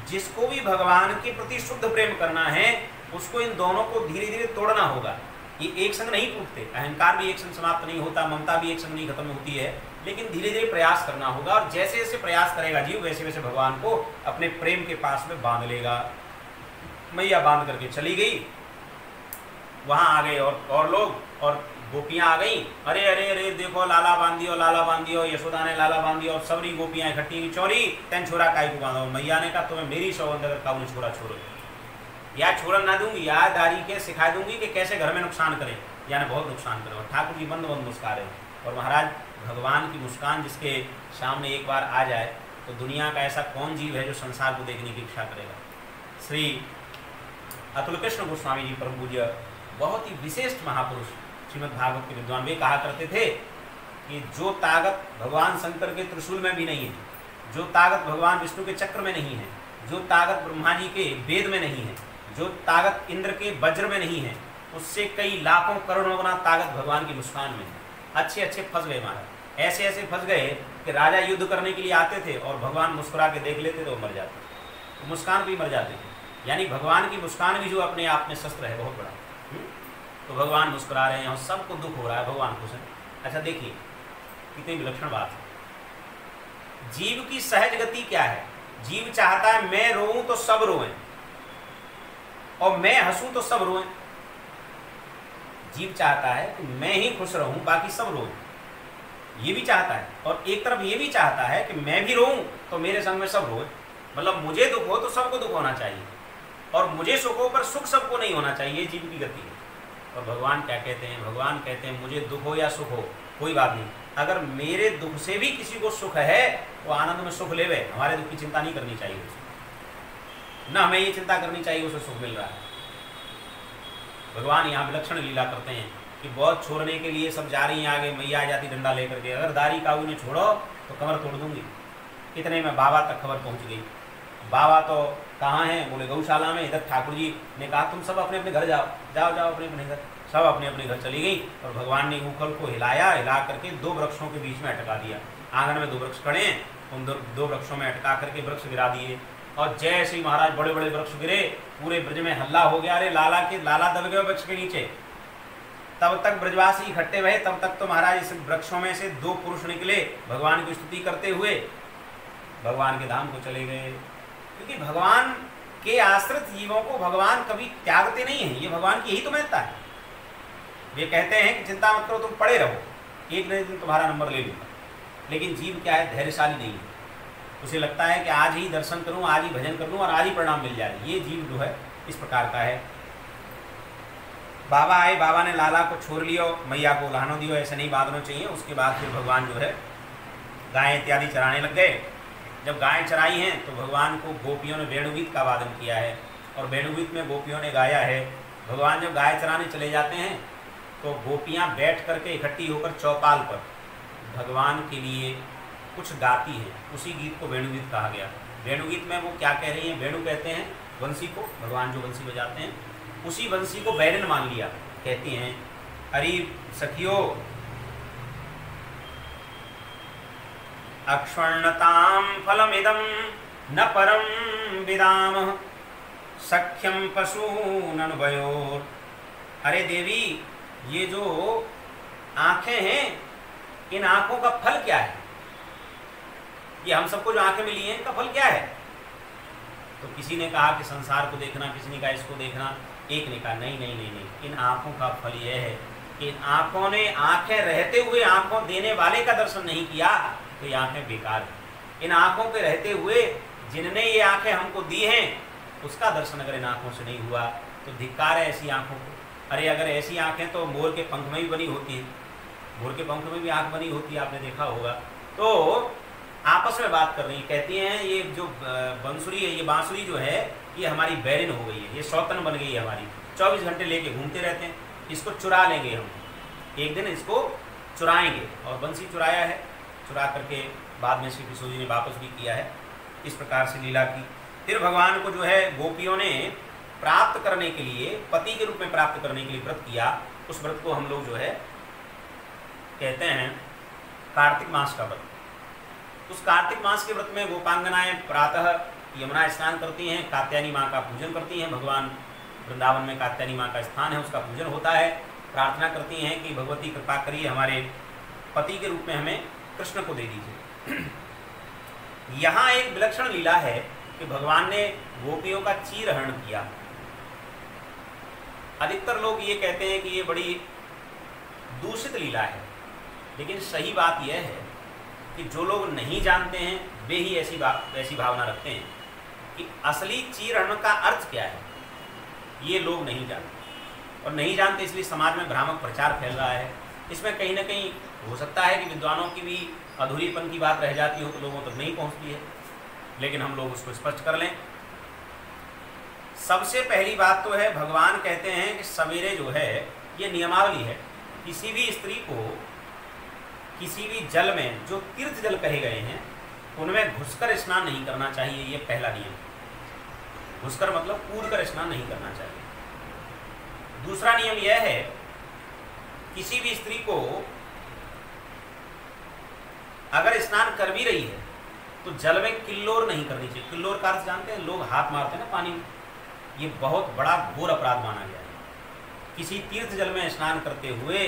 जिसको भी भगवान के प्रति शुद्ध प्रेम करना है उसको इन दोनों को धीरे धीरे तोड़ना होगा। ये एक संग नहीं टूटते। अहंकार भी एक संग समाप्त नहीं होता, ममता भी एक संग नहीं खत्म होती है, लेकिन धीरे धीरे प्रयास करना होगा। और जैसे जैसे प्रयास करेगा जीव वैसे वैसे भगवान को अपने प्रेम के पास में बांध लेगा। मैया बांध करके चली गई, वहां आ गए और लोग, और गोपियां आ गई। अरे अरे अरे देखो लाला बांध दियो, लाला बांध दियो, यशोदा ने लाला बांध दिया। और सबरी गोपियां इकट्ठी की, चोरी तेन छोरा काय को बांधो। मैया ने कहा तुम्हें मेरी सौगंध अगर काऊ ने छोरा छोड़ो, या छोड़न ना दूंगी या दारी के सिखा दूंगी कि कैसे घर में नुकसान करें, यानी बहुत नुकसान करें। और ठाकुर जी बंद बंद मुस्का रहे। और महाराज भगवान की मुस्कान जिसके सामने एक बार आ जाए तो दुनिया का ऐसा कौन जीव है जो संसार को देखने की इच्छा करेगा। श्री अतुल कृष्ण गोस्वामी जी परम पूज्य बहुत ही विशिष्ट महापुरुष श्रीमद् भागवत के विद्वान, वे कहा करते थे कि जो ताकत भगवान शंकर के त्रिशूल में भी नहीं है, जो ताकत भगवान विष्णु के चक्र में नहीं है, जो ताकत ब्रह्मा जी के वेद में नहीं है, जो ताकत इंद्र के वज्र में नहीं है, उससे कई लाखों करोड़ों गुना ताकत भगवान की मुस्कान में है। अच्छे अच्छे फंस गए महाराज, ऐसे ऐसे फंस गए कि राजा युद्ध करने के लिए आते थे और भगवान मुस्कुरा के देख लेते तो मर जाते, तो मुस्कान भी मर जाते थे। यानी भगवान की मुस्कान भी जो अपने आप में शस्त्र है बहुत बड़ा। तो भगवान मुस्कुरा रहे हैं और सबको दुख हो रहा है, भगवान खुश है। अच्छा देखिए कितनी विलक्षण बात है। जीव की सहज गति क्या है? जीव चाहता है मैं रोऊं तो सब रोएं और मैं हंसूं तो सब रोएं। जीव चाहता है कि मैं ही खुश रहूं बाकी सब रोएं, ये भी चाहता है। और एक तरफ ये भी चाहता है कि मैं भी रोऊं तो मेरे संग में सब रोएं। मतलब मुझे दुख हो तो सबको दुख होना चाहिए, और मुझे सुख हो पर सुख सबको नहीं होना चाहिए। ये जीव की गति है। और भगवान क्या कहते हैं? भगवान कहते हैं मुझे दुख हो या सुख हो कोई बात नहीं, अगर मेरे दुख से भी किसी को सुख है वो आनंद में सुख लेवे, हमारे दुख की चिंता नहीं करनी चाहिए उसे, ना हमें ये चिंता करनी चाहिए उसे सुख मिल रहा है। भगवान यहाँ विलक्षण लीला करते हैं कि बहुत छोड़ने के लिए सब जा रही हैं आगे, मैया आ जाती डंडा लेकर के, अगर दारी काऊ ने छोड़ो तो कमर तोड़ दूंगी। इतने में बाबा तक खबर पहुँच गई। बाबा तो कहाँ हैं? बोले गौशाला में। इधर ठाकुर जी ने कहा तुम सब अपने अपने घर जाओ, जाओ जाओ अपने अपने घर। सब अपने अपने घर चली गई और भगवान ने ऊखल को हिलाया, हिला करके दो वृक्षों के बीच में अटका दिया। आंगन में दो वृक्ष खड़े हैं, उन दो वृक्षों में अटका करके वृक्ष गिरा दिए। और जैसे ही महाराज बड़े बड़े वृक्ष गिरे पूरे ब्रज में हल्ला हो गया, अरे लाला दब गए वृक्ष के नीचे। तब तक ब्रजवासी इकट्ठे रहे, तब तक तो महाराज इस वृक्षों में से दो पुरुष निकले भगवान की स्तुति करते हुए भगवान के धाम को चले गए। क्योंकि भगवान के आश्रित जीवों को भगवान कभी त्यागते नहीं हैं, ये भगवान की ही तो महत्ता है। वे कहते हैं कि चिंता मत करो तुम पड़े रहो, एक न एक दिन तुम्हारा नंबर ले लूंगा। लेकिन जीव क्या है, धैर्यशाली नहीं है। उसे लगता है कि आज ही दर्शन करूं, आज ही भजन कर लूं और आज ही परिणाम मिल जाए। ये जीव जो है इस प्रकार का है। बाबा आए, बाबा ने लाला को छोड़ लियो, मैया को लहानो दियो, ऐसे नहीं बांधना चाहिए। उसके बाद फिर भगवान जो है गाय इत्यादि चराने लग गए। जब गाय चराई हैं तो भगवान को गोपियों ने वेणुगीत का वादन किया है और वेणुगीत में गोपियों ने गाया है। भगवान जब गाय चराने चले जाते हैं तो गोपियाँ बैठ करके इकट्ठी होकर चौपाल पर भगवान के लिए कुछ गाती हैं। उसी गीत को वेणुगीत कहा गया। वेणुगीत में वो क्या कह रही हैं, वेणु कहते हैं बंसी को, भगवान जो बंसी बजाते हैं, उसी बंसी को बैरन मान लिया। कहती हैं, अरे सखियो अक्ष्वर्णताम फलमिदं न परम विदाम सख्यम पशूननुभयोर। अरे देवी, ये जो आंखें हैं, इन आंखों का फल क्या है? ये हम सबको जो आंखें मिली हैं, इनका फल क्या है? तो किसी ने कहा कि संसार को देखना, किसी ने कहा इसको देखना, एक ने कहा नहीं नहीं नहीं नहीं, इन आंखों का फल यह है कि इन आंखों ने आंखें रहते हुए आंखों देने वाले का दर्शन नहीं किया तो ये आंखें बेकार हैं। इन आंखों के रहते हुए जिनने ये आंखें हमको दी हैं उसका दर्शन अगर इन आंखों से नहीं हुआ तो धिक्कार है ऐसी आंखों को। अरे अगर ऐसी आंखें तो मोर के पंख में भी बनी होती हैं, मोर के पंख में भी आंख बनी होती है, आपने देखा होगा। तो आपस में बात कर रही, कहती हैं ये जो बंसुरी है, ये बांसुरी जो है, ये हमारी बैरिन हो गई है, ये सौतन बन गई है हमारी, 24 घंटे लेके घूमते रहते हैं, इसको चुरा लेंगे हम, एक दिन इसको चुराएंगे। और बंसी चुराया है, चुरा करके बाद में श्री कृष्ण जी ने वापस भी किया है। इस प्रकार से लीला की। फिर भगवान को जो है गोपियों ने प्राप्त करने के लिए, पति के रूप में प्राप्त करने के लिए व्रत किया। उस व्रत को हम लोग जो है कहते हैं कार्तिक मास का व्रत। उस कार्तिक मास के व्रत में गोपांगनाएं प्रातः यमुना स्नान करती हैं, कात्यायनी माँ का पूजन करती हैं। भगवान वृंदावन में कात्यायनी माँ का स्थान है, उसका पूजन होता है। प्रार्थना करती हैं कि भगवती कृपा करिए, हमारे पति के रूप में हमें कृष्ण को दे दीजिए। यहाँ एक विलक्षण लीला है कि भगवान ने गोपियों का चीरहरण किया। अधिकतर लोग ये कहते हैं कि ये बड़ी दूषित लीला है, लेकिन सही बात यह है कि जो लोग नहीं जानते हैं वे ही ऐसी भावना रखते हैं कि असली चीरहरण का अर्थ क्या है, ये लोग नहीं जानते। और नहीं जानते इसलिए समाज में भ्रामक प्रचार फैल रहा है। इसमें कहीं ना कहीं हो सकता है कि विद्वानों की भी अधूरीपन की बात रह जाती हो तो लोगों तक नहीं पहुंचती है, लेकिन हम लोग उसको स्पष्ट कर लें। सबसे पहली बात तो है, भगवान कहते हैं कि सवेरे जो है ये नियमावली है, किसी भी स्त्री को किसी भी जल में जो तीर्थ जल कहे गए हैं उनमें घुसकर स्नान नहीं करना चाहिए। ये पहला नियम। घुसकर मतलब कूद कर स्नान नहीं करना चाहिए। दूसरा नियम यह है, किसी भी स्त्री को अगर स्नान कर भी रही है तो जल में किल्लोर नहीं करनी चाहिए। किल्लोर का अर्थ जानते हैं, लोग हाथ मारते हैं ना पानी में, ये बहुत बड़ा घोर अपराध माना गया है। किसी तीर्थ जल में स्नान करते हुए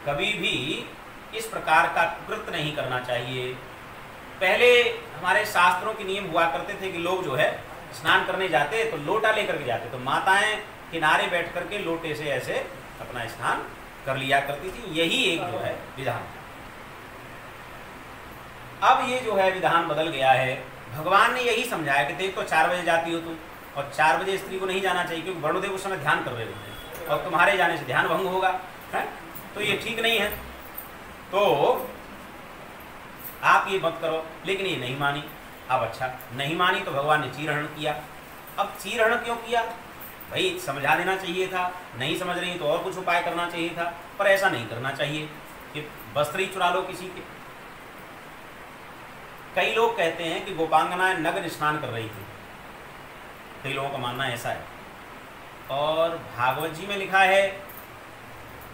कभी भी इस प्रकार का कृत्य नहीं करना चाहिए। पहले हमारे शास्त्रों के नियम हुआ करते थे कि लोग जो है स्नान करने जाते तो लोटा लेकर के जाते, तो माताएं किनारे बैठ करके लोटे से ऐसे अपना स्नान कर लिया करती थी। यही एक जो है विधान। अब ये जो है विधान बदल गया है। भगवान ने यही समझाया कि देख तो 4 बजे जाती हो तुम, और 4 बजे स्त्री को नहीं जाना चाहिए क्योंकि वरुणदेव उस समय ध्यान कर रहे होते हैं और तुम्हारे जाने से ध्यान भंग होगा, है? तो ये ठीक नहीं है, तो आप ये मत करो। लेकिन ये नहीं मानी। अब अच्छा नहीं मानी तो भगवान ने चीरहरण किया। अब चीरहरण क्यों किया? भाई समझा देना चाहिए था, नहीं समझ रही तो और कुछ उपाय करना चाहिए था, पर ऐसा नहीं करना चाहिए कि वस्त्र ही चुरा लो किसी के। कई लोग कहते हैं कि गोपांगनाएं नग्न स्नान कर रही थी, कई लोगों का मानना ऐसा है। और भागवत जी में लिखा है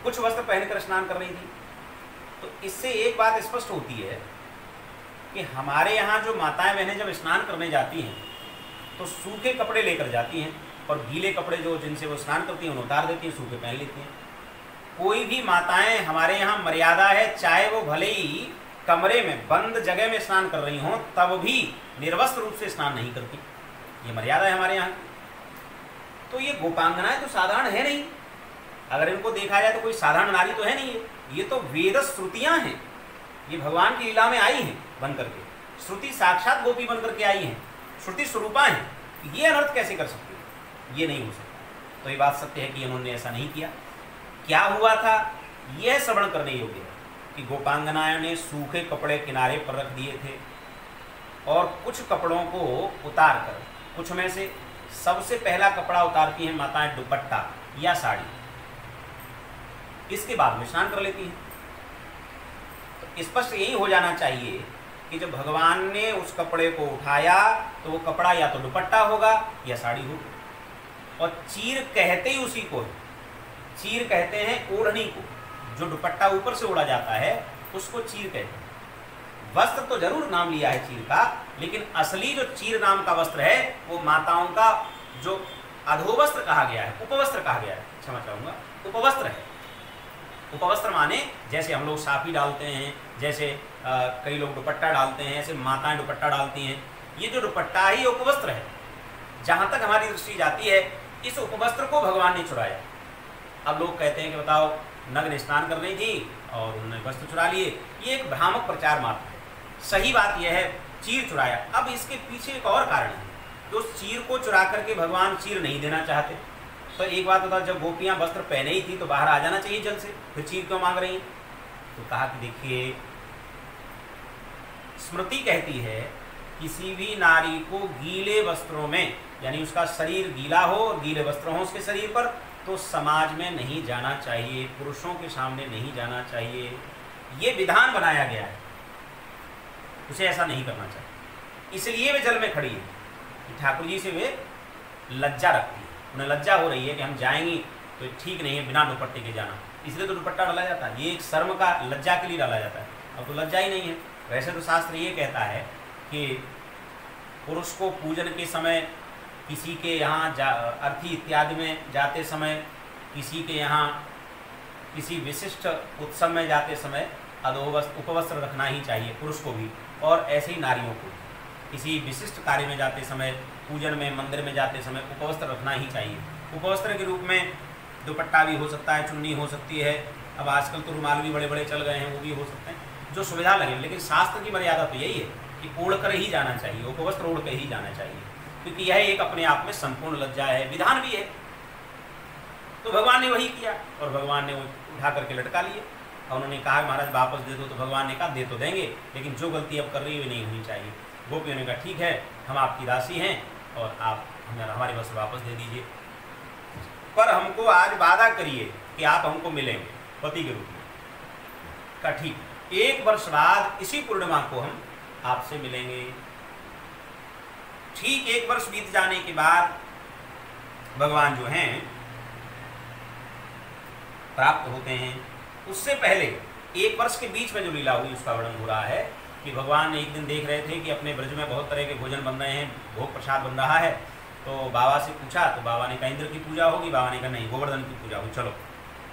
कुछ वस्त्र पहनकर स्नान कर रही थी। तो इससे एक बात स्पष्ट होती है कि हमारे यहाँ जो माताएं बहनें जब स्नान करने जाती हैं तो सूखे कपड़े लेकर जाती हैं और गीले कपड़े जो जिनसे वो स्नान करती हैं उन्हें उतार देती हैं, सूखे पहन लेती हैं। कोई भी माताएं हमारे यहाँ मर्यादा है, चाहे वो भले ही कमरे में बंद जगह में स्नान कर रही हों तब भी निर्वस्त्र रूप से स्नान नहीं करती, ये मर्यादा है हमारे यहाँ। तो ये गोपांगनाएं तो साधारण है नहीं, अगर इनको देखा जाए तो कोई साधारण नारी तो है नहीं, ये तो वेद श्रुतियां हैं। ये भगवान की लीला में आई हैं बन करके, श्रुति साक्षात गोपी बन करके आई हैं, श्रुति स्वरूपा हैं, ये अनर्थ कैसे कर सकती है? ये नहीं हो सकता। तो ये बात सत्य है कि इन्होंने ऐसा नहीं किया। क्या हुआ था यह श्रवण करने योग्य है कि गोपांगनाओं ने सूखे कपड़े किनारे पर रख दिए थे और कुछ कपड़ों को उतार कर, कुछ में से सबसे पहला कपड़ा उतारती हैं माताएं दुपट्टा या साड़ी, इसके बाद में स्नान कर लेती हैं। तो स्पष्ट यही हो जाना चाहिए कि जब भगवान ने उस कपड़े को उठाया तो वो कपड़ा या तो दुपट्टा होगा या साड़ी होगी। और चीर कहते ही उसी को है, चीर कहते हैं ओढ़नी को, जो दुपट्टा ऊपर से ओढ़ा जाता है उसको चीर कहते हैं। वस्त्र तो जरूर नाम लिया है चीर का, लेकिन असली जो चीर नाम का वस्त्र है वो माताओं का जो अधोवस्त्र कहा गया है, उपवस्त्र कहा गया है, क्षमा चाहूंगा, उपवस्त्र है। उपवस्त्र माने जैसे हम लोग साफी डालते हैं, जैसे कई लोग दुपट्टा डालते हैं, ऐसे माताएं दुपट्टा डालती हैं। ये जो दुपट्टा ही उपवस्त्र है। जहाँ तक हमारी दृष्टि जाती है, इस उपवस्त्र को भगवान ने चुराया। अब लोग कहते हैं कि बताओ नग्न स्नान कर रही थी और उन्होंने वस्त्र चुरा लिए, ये एक भ्रामक प्रचार मात्र है। सही बात यह है चीर चुराया। अब इसके पीछे एक और कारण है कि उस चीर को चुरा करके भगवान चीर नहीं देना चाहते। तो एक बात बता, जब गोपियां वस्त्र पहने ही थी तो बाहर आ जाना चाहिए जल से, फिर चीर क्यों मांग रही हैं? तो कहा कि देखिए स्मृति कहती है किसी भी नारी को गीले वस्त्रों में, यानी उसका शरीर गीला हो और गीले वस्त्र हो उसके शरीर पर, तो समाज में नहीं जाना चाहिए, पुरुषों के सामने नहीं जाना चाहिए। ये विधान बनाया गया है, उसे ऐसा नहीं करना चाहिए। इसलिए वे जल में खड़ी है कि ठाकुर जी से वे लज्जा रखती है, उन्हें लज्जा हो रही है कि हम जाएंगी तो ठीक नहीं है बिना दुपट्टे के जाना, इसलिए तो दुपट्टा डाला जाता है। ये एक शर्म का, लज्जा के लिए डाला जाता है। अब तो लज्जा ही नहीं है। वैसे तो शास्त्र ये कहता है कि पुरुष को पूजन के समय, किसी के यहाँ अर्थी इत्यादि में जाते समय, किसी के यहाँ किसी विशिष्ट उत्सव में जाते समय उपवस्त्र रखना ही चाहिए पुरुष को भी, और ऐसे ही नारियों को किसी विशिष्ट कार्य में जाते समय, पूजन में, मंदिर में जाते समय उपवस्त्र रखना ही चाहिए। उपवस्त्र के रूप में दुपट्टा भी हो सकता है, चुन्नी हो सकती है, अब आजकल तो रुमाल भी बड़े बड़े चल गए हैं, वो भी हो सकते हैं, जो सुविधा लगे। लेकिन शास्त्र की मर्यादा तो यही है कि ओढ़ कर ही जाना चाहिए, उपवस्त्र ओढ़ कर ही जाना चाहिए, क्योंकि यह एक अपने आप में संपूर्ण लज्जा है, विधान भी है। तो भगवान ने वही किया और भगवान ने वो उठा करके लटका लिए। और उन्होंने कहा महाराज वापस दे दो, तो भगवान ने कहा दे तो देंगे, लेकिन जो गलती अब कर रही हुई नहीं होनी चाहिए। गोपियों ने कहा ठीक है, हम आपकी दासी हैं और आप हमें हमारे वस्त्र वापस दे दीजिए, पर हमको आज वादा करिए कि आप हमको मिलेंगे पति के रूप में। कहा ठीक, 1 वर्ष बाद इसी पूर्णिमा को हम आपसे मिलेंगे। ठीक 1 वर्ष बीत जाने के बाद भगवान जो हैं प्राप्त होते हैं। उससे पहले 1 वर्ष के बीच में जो लीला हुई उसका वर्णन हो रहा है कि भगवान एक दिन देख रहे थे कि अपने ब्रज में बहुत तरह के भोजन बन रहे हैं, भोग प्रसाद बन रहा है। तो बाबा से पूछा तो बाबा ने कहा इंद्र की पूजा होगी। बाबा ने कहा नहीं, गोवर्धन की पूजा होगी, चलो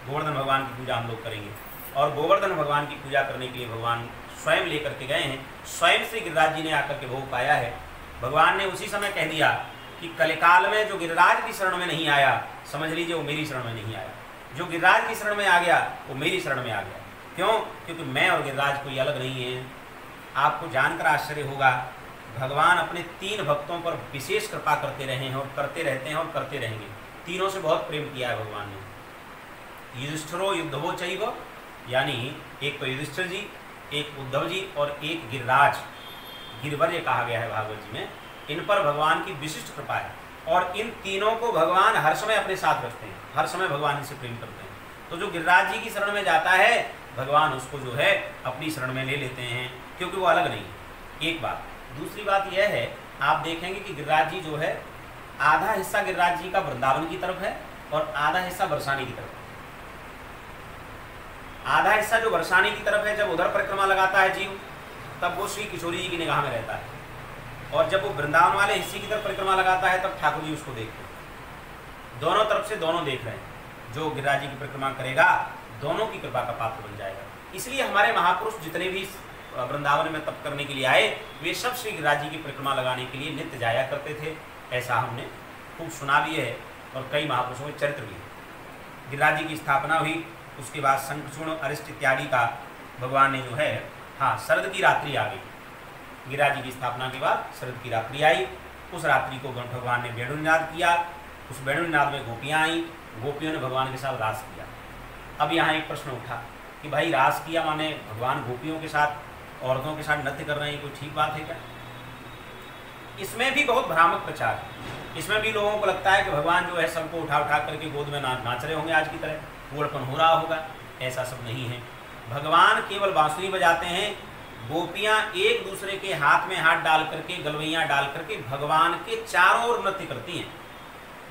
गोवर्धन भगवान की पूजा हम लोग करेंगे। और गोवर्धन भगवान की पूजा करने के लिए भगवान स्वयं लेकर के गए हैं। स्वयं से गिरिराज जी ने आकर के भोग पाया है। भगवान ने उसी समय कह दिया कि कलिकाल में जो गिरिराज की शरण में नहीं आया, समझ लीजिए वो मेरी शरण में नहीं आया। जो गिरिराज की शरण में आ गया वो मेरी शरण में आ गया। क्यों? क्योंकि मैं और गिरिराज कोई अलग नहीं है। आपको जानकर आश्चर्य होगा, भगवान अपने 3 भक्तों पर विशेष कृपा करते रहे हैं और करते रहते हैं और करते रहेंगे। तीनों से बहुत प्रेम किया है भगवान ने। युधिष्ठिरो युद्धवो चैव, यानी एक तो युधिष्ठिर जी, एक उद्धव जी और एक गिरिराज, गिरिवर्य कहा गया है भागवत जी में। इन पर भगवान की विशिष्ट कृपा है और इन तीनों को भगवान हर समय अपने साथ रखते हैं, हर समय भगवान इनसे प्रेम करते हैं। तो जो गिरिराज जी की शरण में जाता है भगवान उसको जो है अपनी शरण में ले लेते हैं, क्योंकि वो अलग नहीं है। एक बात। दूसरी बात यह है, आप देखेंगे कि गिरिराज जी जो है, आधा हिस्सा गिरिराज जी का वृंदावन की तरफ है और आधा हिस्सा बरसाने की तरफ है। आधा हिस्सा जो बरसाने की तरफ है, जब उधर परिक्रमा लगाता है जीव तब वो श्री किशोरी जी की निगाह में रहता है, और जब वो वृंदावन वाले हिस्से की तरफ परिक्रमा लगाता है तब ठाकुर जी उसको देखते हैं। दोनों तरफ से दोनों देख रहे हैं। जो गिरिराज जी की परिक्रमा करेगा दोनों की कृपा का पात्र बन जाएगा। इसलिए हमारे महापुरुष जितने भी वृंदावन में तप करने के लिए आए, वे सब श्री गिरिराज जी की परिक्रमा लगाने के लिए नित्य जाया करते थे। ऐसा हमने खूब सुना भी है और कई महापुरुषों के चरित्र भी है। गिरिराज जी की स्थापना हुई, उसके बाद शंखचूर्ण अरिष्ट इत्यादि का भगवान ने जो है हाँ, शरद की रात्रि आ गई। गिरिराज जी की स्थापना के बाद शरद की रात्रि आई। उस रात्रि को भगवान ने वेणुनाद किया। उस वेणुनाद में गोपियाँ आई, गोपियों ने भगवान के साथ रास किया। अब यहाँ एक प्रश्न उठा कि भाई रास किया माने भगवान गोपियों के साथ, औरतों के साथ नृत्य कर रहे हैं, कोई ठीक बात है क्या? इसमें भी बहुत भ्रामक प्रचार है। इसमें भी लोगों को लगता है कि भगवान जो है सबको उठा उठा करके गोद में नाच रहे होंगे आज की तरह, कूड़पन हो रहा होगा। ऐसा सब नहीं है। भगवान केवल बांसुरी बजाते हैं, गोपियाँ एक दूसरे के हाथ में हाथ डाल करके, गलवैयाँ डाल करके भगवान के चारों ओर नृत्य करती हैं।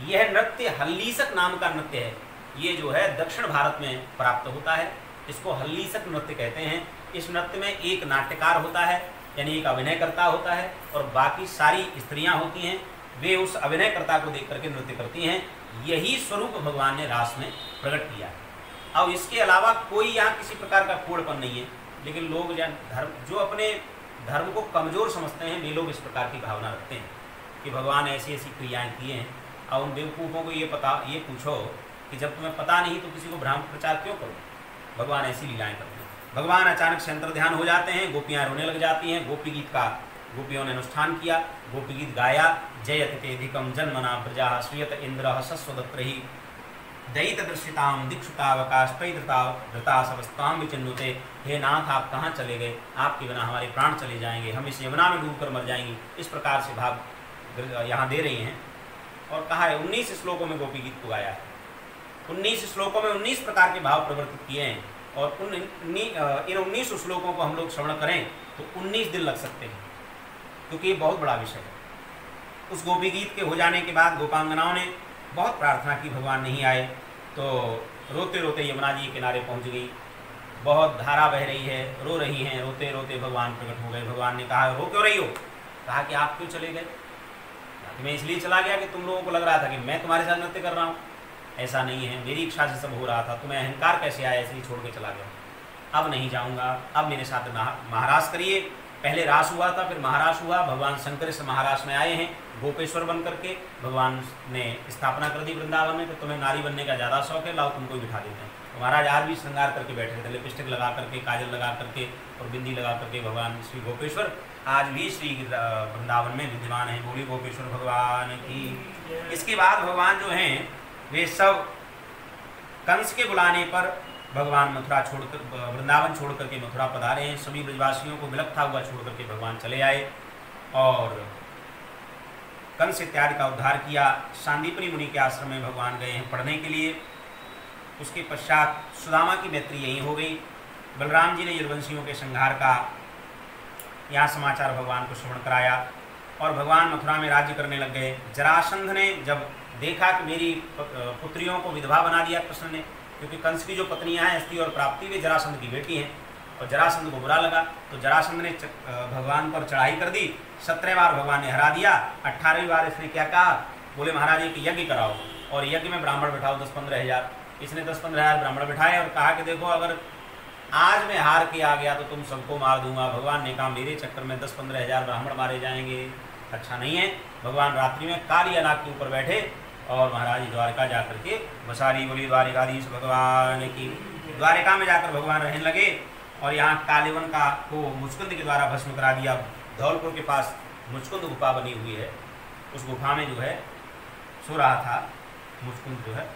यह नृत्य हल्लीसक नाम का नृत्य है। ये जो है दक्षिण भारत में प्राप्त होता है, इसको हल्लीसक नृत्य कहते हैं। इस नृत्य में एक नाट्यकार होता है, यानी एक अभिनयकर्ता होता है, और बाकी सारी स्त्रियां होती हैं, वे उस अभिनयकर्ता को देख करके नृत्य करती हैं। यही स्वरूप भगवान ने रास में प्रकट किया है। अब इसके अलावा कोई यहाँ किसी प्रकार का कोड़पन नहीं है, लेकिन लोग जो अपने धर्म को कमज़ोर समझते हैं, वे लोग इस प्रकार की भावना रखते हैं कि भगवान ऐसी ऐसी क्रियाएँ किए हैं। और उन बेवकूफ़ों को ये पूछो कि जब तुम्हें पता नहीं तो किसी को भ्रामक प्रचार क्यों करो? भगवान ऐसी लीलाएँ करते हैं। भगवान अचानक से अंतर्ध्यान हो जाते हैं, गोपियाँ रोने लग जाती हैं। गोपी गीत का गोपियों ने अनुष्ठान किया, गोपी गीत गाया। जयति तेधिकम जन्मना प्रजा श्रियत इंद्र सस्वदत्रहि दयित दृश्यताम दीक्षुतावकाशता सबस्ताम विचिन्नुते। हे नाथ, आप कहाँ चले गए? आपके बिना हमारे प्राण चले जाएंगे, हम इस यमुना में डूबकर मर जाएंगे। इस प्रकार से भाव यहाँ दे रही हैं। और कहा है 19 श्लोकों में गोपी गीत को गाया है। 19 श्लोकों में 19 प्रकार के भाव प्रवर्तित किए हैं। और इन 19 श्लोकों को हम लोग श्रवण करें तो 19 दिन लग सकते हैं, क्योंकि ये बहुत बड़ा विषय है। उस गोपी गीत के हो जाने के बाद गोपांगनाओं ने बहुत प्रार्थना की, भगवान नहीं आए, तो रोते रोते यमुना जी के किनारे पहुंच गई। बहुत धारा बह रही है, रो रही हैं। रोते रोते भगवान प्रकट हो गए। भगवान ने कहा, रो क्यों रही हो? कहा कि आप क्यों चले गए? मैं इसलिए चला गया कि तुम लोगों को लग रहा था कि मैं तुम्हारे साथ नृत्य कर रहा हूँ। ऐसा नहीं है, मेरी इच्छा से सब हो रहा था। तुम्हें अहंकार कैसे आया? ऐसे ही छोड़ के चला गया। अब नहीं जाऊँगा, अब मेरे साथ महारास करिए। पहले रास हुआ था, फिर महारास हुआ। भगवान शंकर इस महारास में आए हैं गोपेश्वर बन करके। भगवान ने स्थापना कर दी वृंदावन में कि तुम्हें नारी बनने का ज़्यादा शौक है, लाओ तुमको विठा देते हैं। तो महाराज आज भी श्रृंगार करके बैठे थे, लिपस्टिक लगा करके, काजल लगा करके और बिंदी लगा करके भगवान श्री गोपेश्वर आज भी श्री वृंदावन में विद्यमान है। बोली गोपेश्वर भगवान की। इसके बाद भगवान जो हैं वे सब कंस के बुलाने पर भगवान मथुरा छोड़कर, वृंदावन छोड़ करके मथुरा पधारे हैं। सभी ब्रजवासियों को विलखता हुआ छोड़ करके भगवान चले आए और कंस इत्यादि का उद्धार किया। सांदीपनी मुनि के आश्रम में भगवान गए हैं पढ़ने के लिए। उसके पश्चात सुदामा की मैत्री यहीं हो गई। बलराम जी ने यदुवंशियों के संहार का यहाँ समाचार भगवान को श्रवण कराया और भगवान मथुरा में राज्य करने लग गए। जरासंध ने जब देखा कि मेरी पुत्रियों को विधवा बना दिया कृष्ण ने, क्योंकि कंस की जो पत्नियां हैं अस्ति और प्राप्ति, वे जरासंध की बेटी हैं, और जरासंध को बुरा लगा तो जरासंध ने भगवान पर चढ़ाई कर दी। 17 बार भगवान ने हरा दिया। 18वीं बार इसने क्या कहा? बोले महाराज एक यज्ञ कराओ और यज्ञ में ब्राह्मण बैठाओ 10-15 हज़ार। इसने 10-15 हज़ार ब्राह्मण बैठाए और कहा कि देखो अगर आज मैं हार के आ गया तो तुम सबको मार दूंगा। भगवान ने कहा मेरे चक्कर में 10-15 हज़ार ब्राह्मण मारे जाएंगे, अच्छा नहीं है। भगवान रात्रि में काली अनाग के ऊपर बैठे और महाराज द्वारका जा करके बसारी बोली द्वारिकाधीश भगवान की। द्वारिका में जाकर भगवान रहने लगे और यहाँ कालेवन को मुचकुंद के द्वारा भस्म करा दिया। धौलपुर के पास मुचकुंद गुफा बनी हुई है, उस गुफा में जो है सो रहा था मुचकुंद जो है।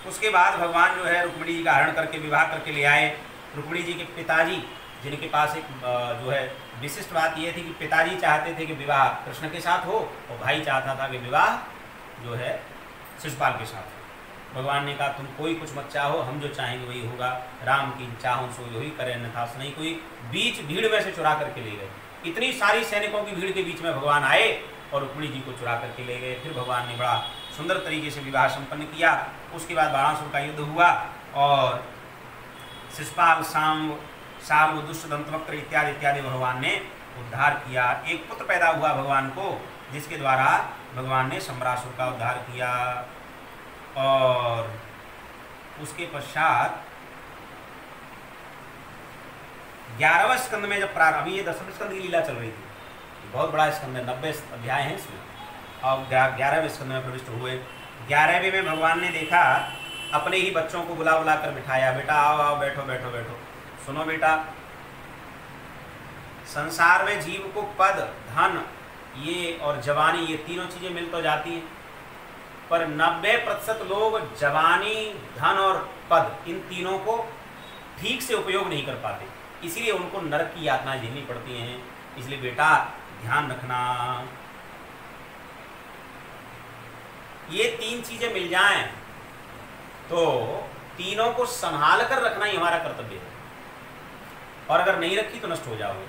उसके बाद भगवान जो है रुक्मिणी जी का हरण करके विवाह करके ले आए। रुक्मिणी जी के पिताजी, जिनके पास एक जो है विशिष्ट बात यह थी कि पिताजी चाहते थे कि विवाह कृष्ण के साथ हो और भाई चाहता था कि विवाह जो है शिशुपाल के साथ हो। भगवान ने कहा तुम कोई कुछ मत चाहो, हम जो चाहेंगे वही होगा। राम की चाहो सो वही करें, अन्यथा नहीं कोई। बीच भीड़ में से चुरा करके ले गए। इतनी सारी सैनिकों की भीड़ के बीच में भगवान आए और रुक्मिणी जी को चुरा करके ले गए। फिर भगवान ने बड़ा सुंदर तरीके से विवाह संपन्न किया। उसके बाद बाणासुर का युद्ध हुआ और शिशुपाल, साल्व, दुष्ट, दंतवक्र इत्यादि इत्यादि भगवान ने उद्धार किया। एक पुत्र पैदा हुआ भगवान को, जिसके द्वारा भगवान ने सम्रासुर का उद्धार किया। और उसके पश्चात 11वें स्कंद में जब प्रारंभ, अभी ये 10वें स्कंद की लीला चल रही थी, बहुत बड़ा स्कंद है, 90 अध्याय हैं इसमें, और 11वें स्कंद में प्रविष्ट हुए। 11वें में भगवान ने देखा अपने ही बच्चों को बुला बुला कर बिठाया। बेटा आओ आओ, बैठो बैठो बैठो, सुनो बेटा, संसार में जीव को पद, धन ये और जवानी, ये तीनों चीज़ें मिल तो जाती हैं, पर 90% लोग जवानी, धन और पद, इन तीनों को ठीक से उपयोग नहीं कर पाते, इसलिए उनको नरक की यातनाएं झेलनी पड़ती हैं। इसलिए बेटा ध्यान रखना, ये तीन चीजें मिल जाएं तो तीनों को संभाल कर रखना ही हमारा कर्तव्य है, और अगर नहीं रखी तो नष्ट हो जाओगे।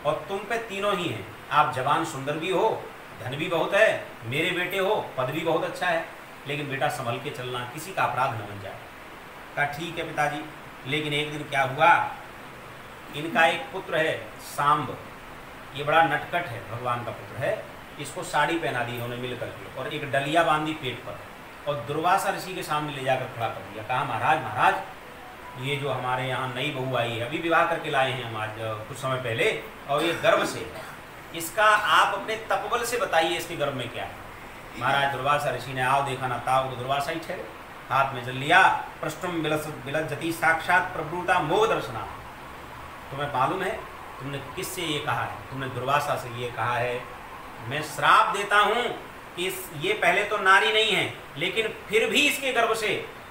और तुम पे तीनों ही हैं, आप जवान सुंदर भी हो, धन भी बहुत है, मेरे बेटे हो, पद भी बहुत अच्छा है, लेकिन बेटा संभल के चलना, किसी का अपराध न बन जाए। कहा ठीक है पिताजी। लेकिन एक दिन क्या हुआ, इनका एक पुत्र है सांब, ये बड़ा नटखट है, भगवान का पुत्र है, इसको साड़ी पहना दी इन्होंने मिल करके और एक डलिया बांधी पेट पर और दुर्वासा ऋषि के सामने ले जाकर खड़ा कर दिया। कहा महाराज महाराज, ये जो हमारे यहाँ नई बहू आई है, अभी विवाह करके लाए हैं हम आज कुछ समय पहले, और ये गर्भ से है, इसका आप अपने तपबल से बताइए इसके गर्भ में क्या है। महाराज दुर्वासा ऋषि ने आओ देखा ना ताओ, तो दुर्वासा ही ठहरे, हाथ में जल लिया, पृष्ठम विलज्जति साक्षात प्रभुता मोह दर्शना। तुम्हें मालूम है तुमने किससे ये कहा है? तुमने दुर्वासा से ये कहा है, मैं श्राप देता हूँ कि ये पहले तो नारी नहीं है, लेकिन फिर भी इसके गर्भ से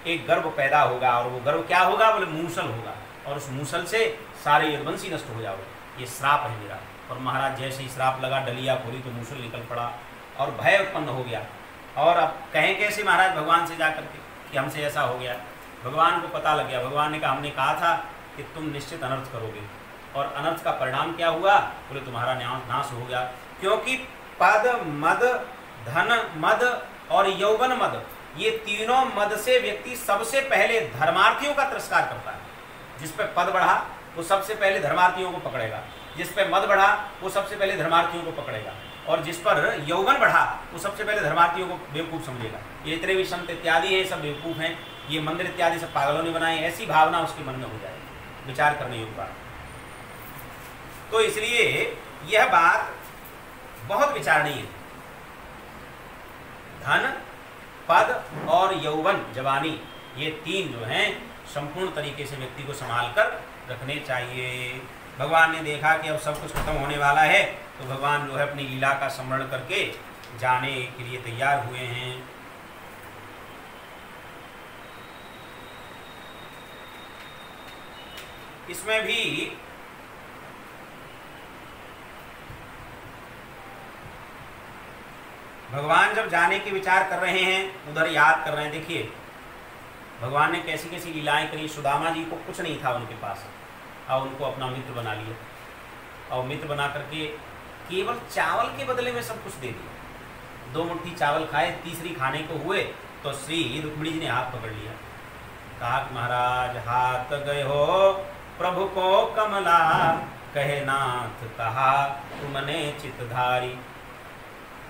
एक गर्भ पैदा होगा, और वो गर्भ क्या होगा? बोले मूसल होगा, और उस मूसल से सारे यदुवंशी नष्ट हो जाओगे, ये श्राप है मेरा। और महाराज जैसे ही श्राप लगा, डलिया खोली तो मूसल निकल पड़ा और भय उत्पन्न हो गया। और अब कहें कैसे महाराज भगवान से जाकर के कि हमसे ऐसा हो गया? भगवान को पता लग गया। भगवान ने कहा हमने कहा था कि तुम निश्चित अनर्थ करोगे, और अनर्थ का परिणाम क्या हुआ? बोले तुम्हारा नाश हो गया, क्योंकि पद मद, धन मद और यौवन मद, ये तीनों मद से व्यक्ति सबसे पहले धर्मार्थियों का तिरस्कार करता है। जिस पे पद बढ़ा वो सबसे पहले धर्मार्थियों को पकड़ेगा, जिस पे मद बढ़ा वो सबसे पहले धर्मार्थियों को पकड़ेगा, और जिस पर यौवन बढ़ा वो सबसे पहले धर्मार्थियों को बेवकूफ़ समझेगा। ये इतने भी संत इत्यादि हैं सब बेवकूफ़ हैं, ये मंदिर इत्यादि सब पागलों ने बनाए, ऐसी भावना उसके मन में हो जाएगी, विचार करने योग्य बात। तो इसलिए यह बात बहुत विचारणीय है। धन, पद और यौवन, जवानी, ये तीन जो हैं संपूर्ण तरीके से व्यक्ति को संभाल कर रखने चाहिए। भगवान ने देखा कि अब सब कुछ खत्म होने वाला है, तो भगवान जो है अपनी लीला का स्मरण करके जाने के लिए तैयार हुए हैं। इसमें भी भगवान जब जाने के विचार कर रहे हैं, उधर याद कर रहे हैं। देखिए भगवान ने कैसी कैसी लीलाएं करी। सुदामा जी को कुछ नहीं था उनके पास, और उनको अपना मित्र बना लिया, और मित्र बना करके केवल चावल के बदले में सब कुछ दे दिया। 2 मुट्ठी चावल खाए, तीसरी खाने को हुए तो श्री रुक्मिणी जी ने हाथ पकड़ लिया, कहा कि महाराज हाथ गए हो प्रभु को कमला, कहे नाथ कहा तुमने चितधारी,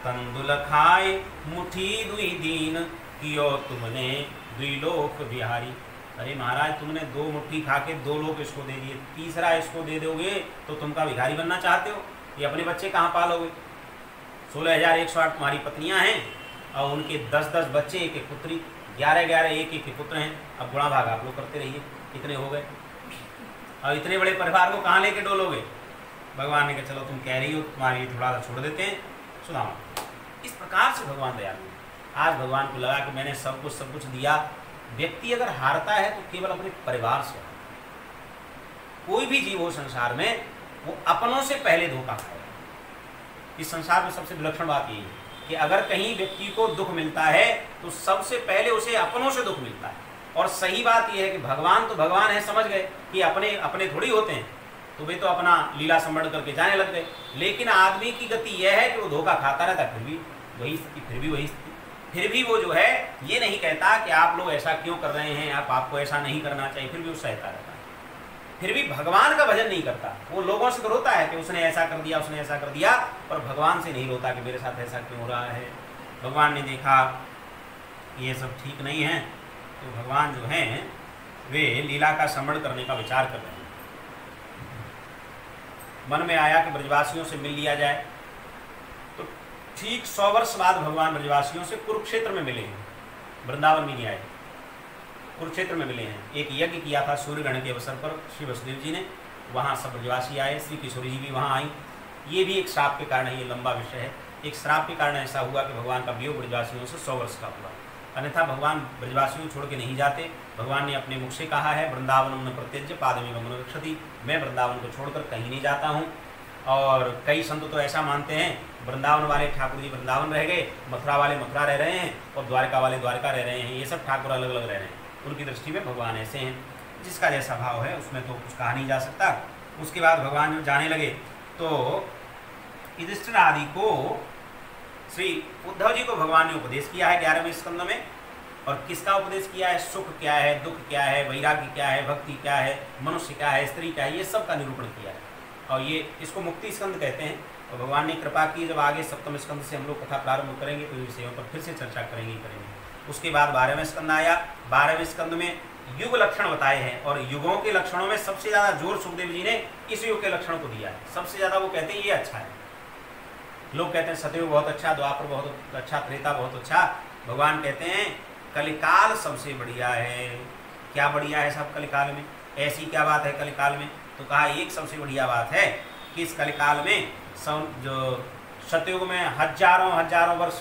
तंदुल खाए मुठी दुई दीन, कियो तुमने द्विलोक बिहारी। अरे महाराज तुमने 2 मुट्ठी खा के 2 लोग इसको दे दिए, तीसरा इसको दे दोगे तो तुम का भिखारी बनना चाहते हो? ये अपने बच्चे कहाँ पालोगे? 16,108 तुम्हारी पत्नियां हैं, और उनके 10-10 बच्चे, एक एक पुत्री, 11-11 एक पुत्र हैं। अब गुणा भाग आप लोग करते रहिए, कितने हो गए? और इतने बड़े परिवार को कहाँ लेके डोलोगे? भगवान ने कहा चलो तुम कह रही हो, तुम्हारी थोड़ा सा छोड़ देते हैं। सुदामा इस प्रकार से भगवान दयालु। आज भगवान को लगा कि मैंने सब कुछ दिया। व्यक्ति अगर हारता है तो केवल अपने परिवार से। कोई भी जीव हो संसार में, वो अपनों से पहले धोखा खाएगा। इस संसार में सबसे विलक्षण बात यही है कि अगर कहीं व्यक्ति को दुख मिलता है तो सबसे पहले उसे अपनों से दुख मिलता है। और सही बात यह है कि भगवान तो भगवान है, समझ गए कि अपने अपने थोड़ी होते हैं, तो वे तो अपना लीला स्मरण करके जाने लग गए। लेकिन आदमी की गति यह है कि वो धोखा खाता रहता, फिर भी वही स्थिति, फिर भी वही स्थिति। फिर भी वो जो है ये नहीं कहता कि आप लोग ऐसा क्यों कर रहे हैं, आपको ऐसा नहीं करना चाहिए, फिर भी वो सहता रहता है। फिर भी भगवान का भजन नहीं करता। वो लोगों से तो रोता है कि उसने ऐसा कर दिया, उसने ऐसा कर दिया, पर भगवान से नहीं रोता कि मेरे साथ ऐसा क्यों हो रहा है। भगवान ने देखा ये सब ठीक नहीं है, तो भगवान जो हैं वे लीला का स्मरण करने का विचार कर रहे हैं। मन में आया कि ब्रजवासियों से मिल लिया जाए। तो ठीक 100 वर्ष बाद भगवान ब्रजवासियों से कुरुक्षेत्र में मिले हैं, वृंदावन में नहीं आए, कुरुक्षेत्र में मिले हैं। एक यज्ञ किया था सूर्यग्रहण के अवसर पर श्री वसुदेव जी ने, वहाँ सब ब्रजवासी आए, श्री किशोरी जी भी वहाँ आई। ये भी एक श्राप के कारण है, ये लंबा विषय है। एक श्राप के कारण ऐसा हुआ कि भगवान का वियोग ब्रजवासियों से 100 वर्ष का हुआ, अन्यथा भगवान ब्रजवासियों छोड़ के नहीं जाते। भगवान ने अपने मुख से कहा है, वृंदावन न प्रत्यज्य पादमेव मनुरक्षति, मैं वृंदावन को छोड़कर कहीं नहीं जाता हूँ। और कई संत तो ऐसा मानते हैं वृंदावन वाले ठाकुर जी वृंदावन रह गए, मथुरा वाले मथुरा रह रहे हैं और द्वारका वाले द्वारका रह रहे हैं, ये सब ठाकुर अलग अलग रह रहे हैं। उनकी दृष्टि में भगवान ऐसे हैं, जिसका जैसा भाव है उसमें तो कुछ कहा नहीं जा सकता। उसके बाद भगवान जब जाने लगे तो युधिष्ठिर आदि को, श्री उद्धव जी को भगवान ने उपदेश किया है 11वें स्कंद में। और किसका उपदेश किया है? सुख क्या है, दुख क्या है, वैराग्य क्या है, भक्ति क्या है, मनुष्य क्या है, स्त्री क्या है, ये सब का निरूपण किया है। और ये इसको मुक्ति स्कंद कहते हैं। और भगवान ने कृपा की, जब आगे 7वें स्कंद से हम लोग कथा प्रारंभ करेंगे तो इन विषयों पर फिर से चर्चा करेंगे। उसके बाद 12वें स्कंद आया। 12वें स्कंद में युग लक्षण बताए हैं और युगों के लक्षणों में सबसे ज़्यादा जोर सुखदेव जी ने इस युग के लक्षणों को दिया है। सबसे ज़्यादा वो कहते हैं ये अच्छा है। लोग कहते हैं सतयुग बहुत अच्छा, द्वापर बहुत अच्छा, त्रेता बहुत अच्छा। भगवान कहते हैं कलिकाल सबसे बढ़िया है। क्या बढ़िया है सब कलिकाल में? ऐसी क्या बात है कलिकाल में? तो कहा एक सबसे बढ़िया बात है कि इस कलिकाल में जो सतयुग में हजारों वर्ष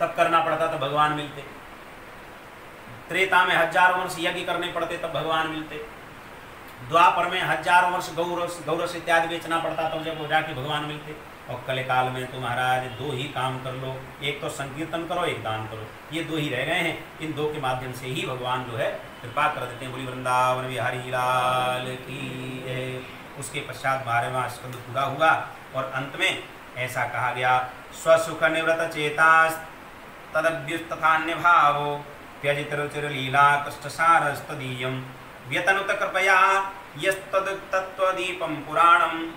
तब करना पड़ता तब भगवान मिलते, त्रेता में हजारों वर्ष यज्ञ करने पड़ते तब भगवान मिलते, द्वापर में हजारों वर्ष गौरस इत्यादि बेचना पड़ता तब जब जाके भगवान मिलते। और कलिकाल में तो महाराज 2 ही काम कर लो, एक तो संकीर्तन करो, एक दान करो, ये 2 ही रह गए हैं। इन 2 के माध्यम से ही भगवान जो है कृपा कर देते हैं। बोली वृंदावन बिहारी लाल की है। उसके पश्चात 12वां स्कंद पूरा हुआ और अंत में ऐसा कहा गया, स्वसुख निवृत चेता तदभ्युस्तथान्य भावो त्यजित रुचिर लीला कष्टसारस्तदीयं व्यतनुत कृपया यस्तत्तत्त्वदीपं पुराणं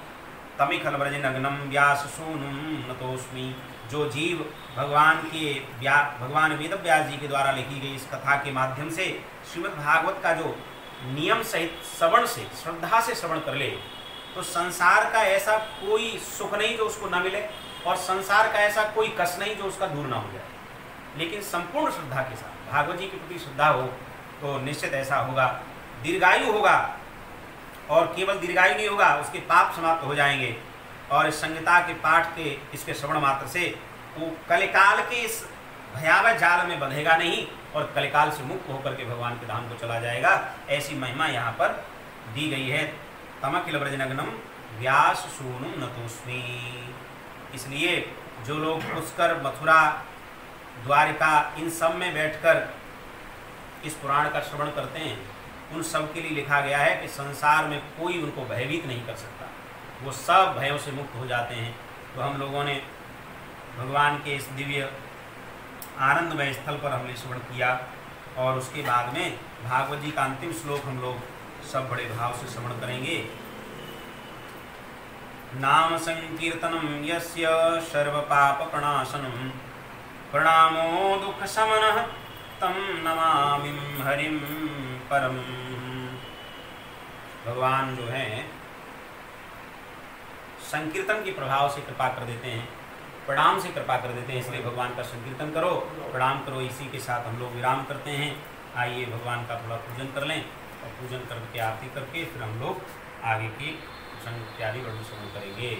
तमिखल ब्रज नग्नम व्यास सूनुम नतोस्मि। जो जीव भगवान वेद व्यास जी के द्वारा लिखी गई इस कथा के माध्यम से श्रीमद् भागवत का जो नियम सहित श्रवण से, श्रद्धा से श्रवण कर ले, तो संसार का ऐसा कोई सुख नहीं जो उसको न मिले और संसार का ऐसा कोई कष्ट नहीं जो उसका दूर ना हो जाए। लेकिन संपूर्ण श्रद्धा के साथ भागवत जी के प्रति श्रद्धा हो तो निश्चित ऐसा होगा, दीर्घायु होगा। और केवल दीर्घायु नहीं होगा, उसके पाप समाप्त हो जाएंगे। और इस संहिता के पाठ के इसके श्रवण मात्र से वो कलिकाल के इस भयावह जाल में बंधेगा नहीं और कलिकाल से मुक्त होकर के भगवान के धाम को चला जाएगा। ऐसी महिमा यहाँ पर दी गई है। तमखिल ब्रजनग्नम व्यास सूनुम नतोस्मि। इसलिए जो लोग पुष्कर, मथुरा, द्वारिका इन सब में बैठकर इस पुराण का श्रवण करते हैं, उन सब के लिए लिखा गया है कि संसार में कोई उनको भयभीत नहीं कर सकता, वो सब भयों से मुक्त हो जाते हैं। तो हम लोगों ने भगवान के इस दिव्य आनंदमय स्थल पर हमने श्रवण किया और उसके बाद में भागवत जी का अंतिम श्लोक हम लोग सब बड़े भाव से श्रवण करेंगे। नाम संकीर्तनम यस्य सर्व पाप प्रणाशनम प्रणामो दुख शमनः तम नमामि हरिम परम। भगवान जो हैं संकीर्तन के प्रभाव से कृपा कर देते हैं, प्रणाम से कृपा कर देते हैं। इसलिए भगवान का संकीर्तन करो, प्रणाम करो। इसी के साथ हम लोग विराम करते हैं। आइए भगवान का थोड़ा पूजन कर लें और पूजन करके आरती करके फिर हम लोग आगे की प्रसंग इत्यादि वर्णन करेंगे।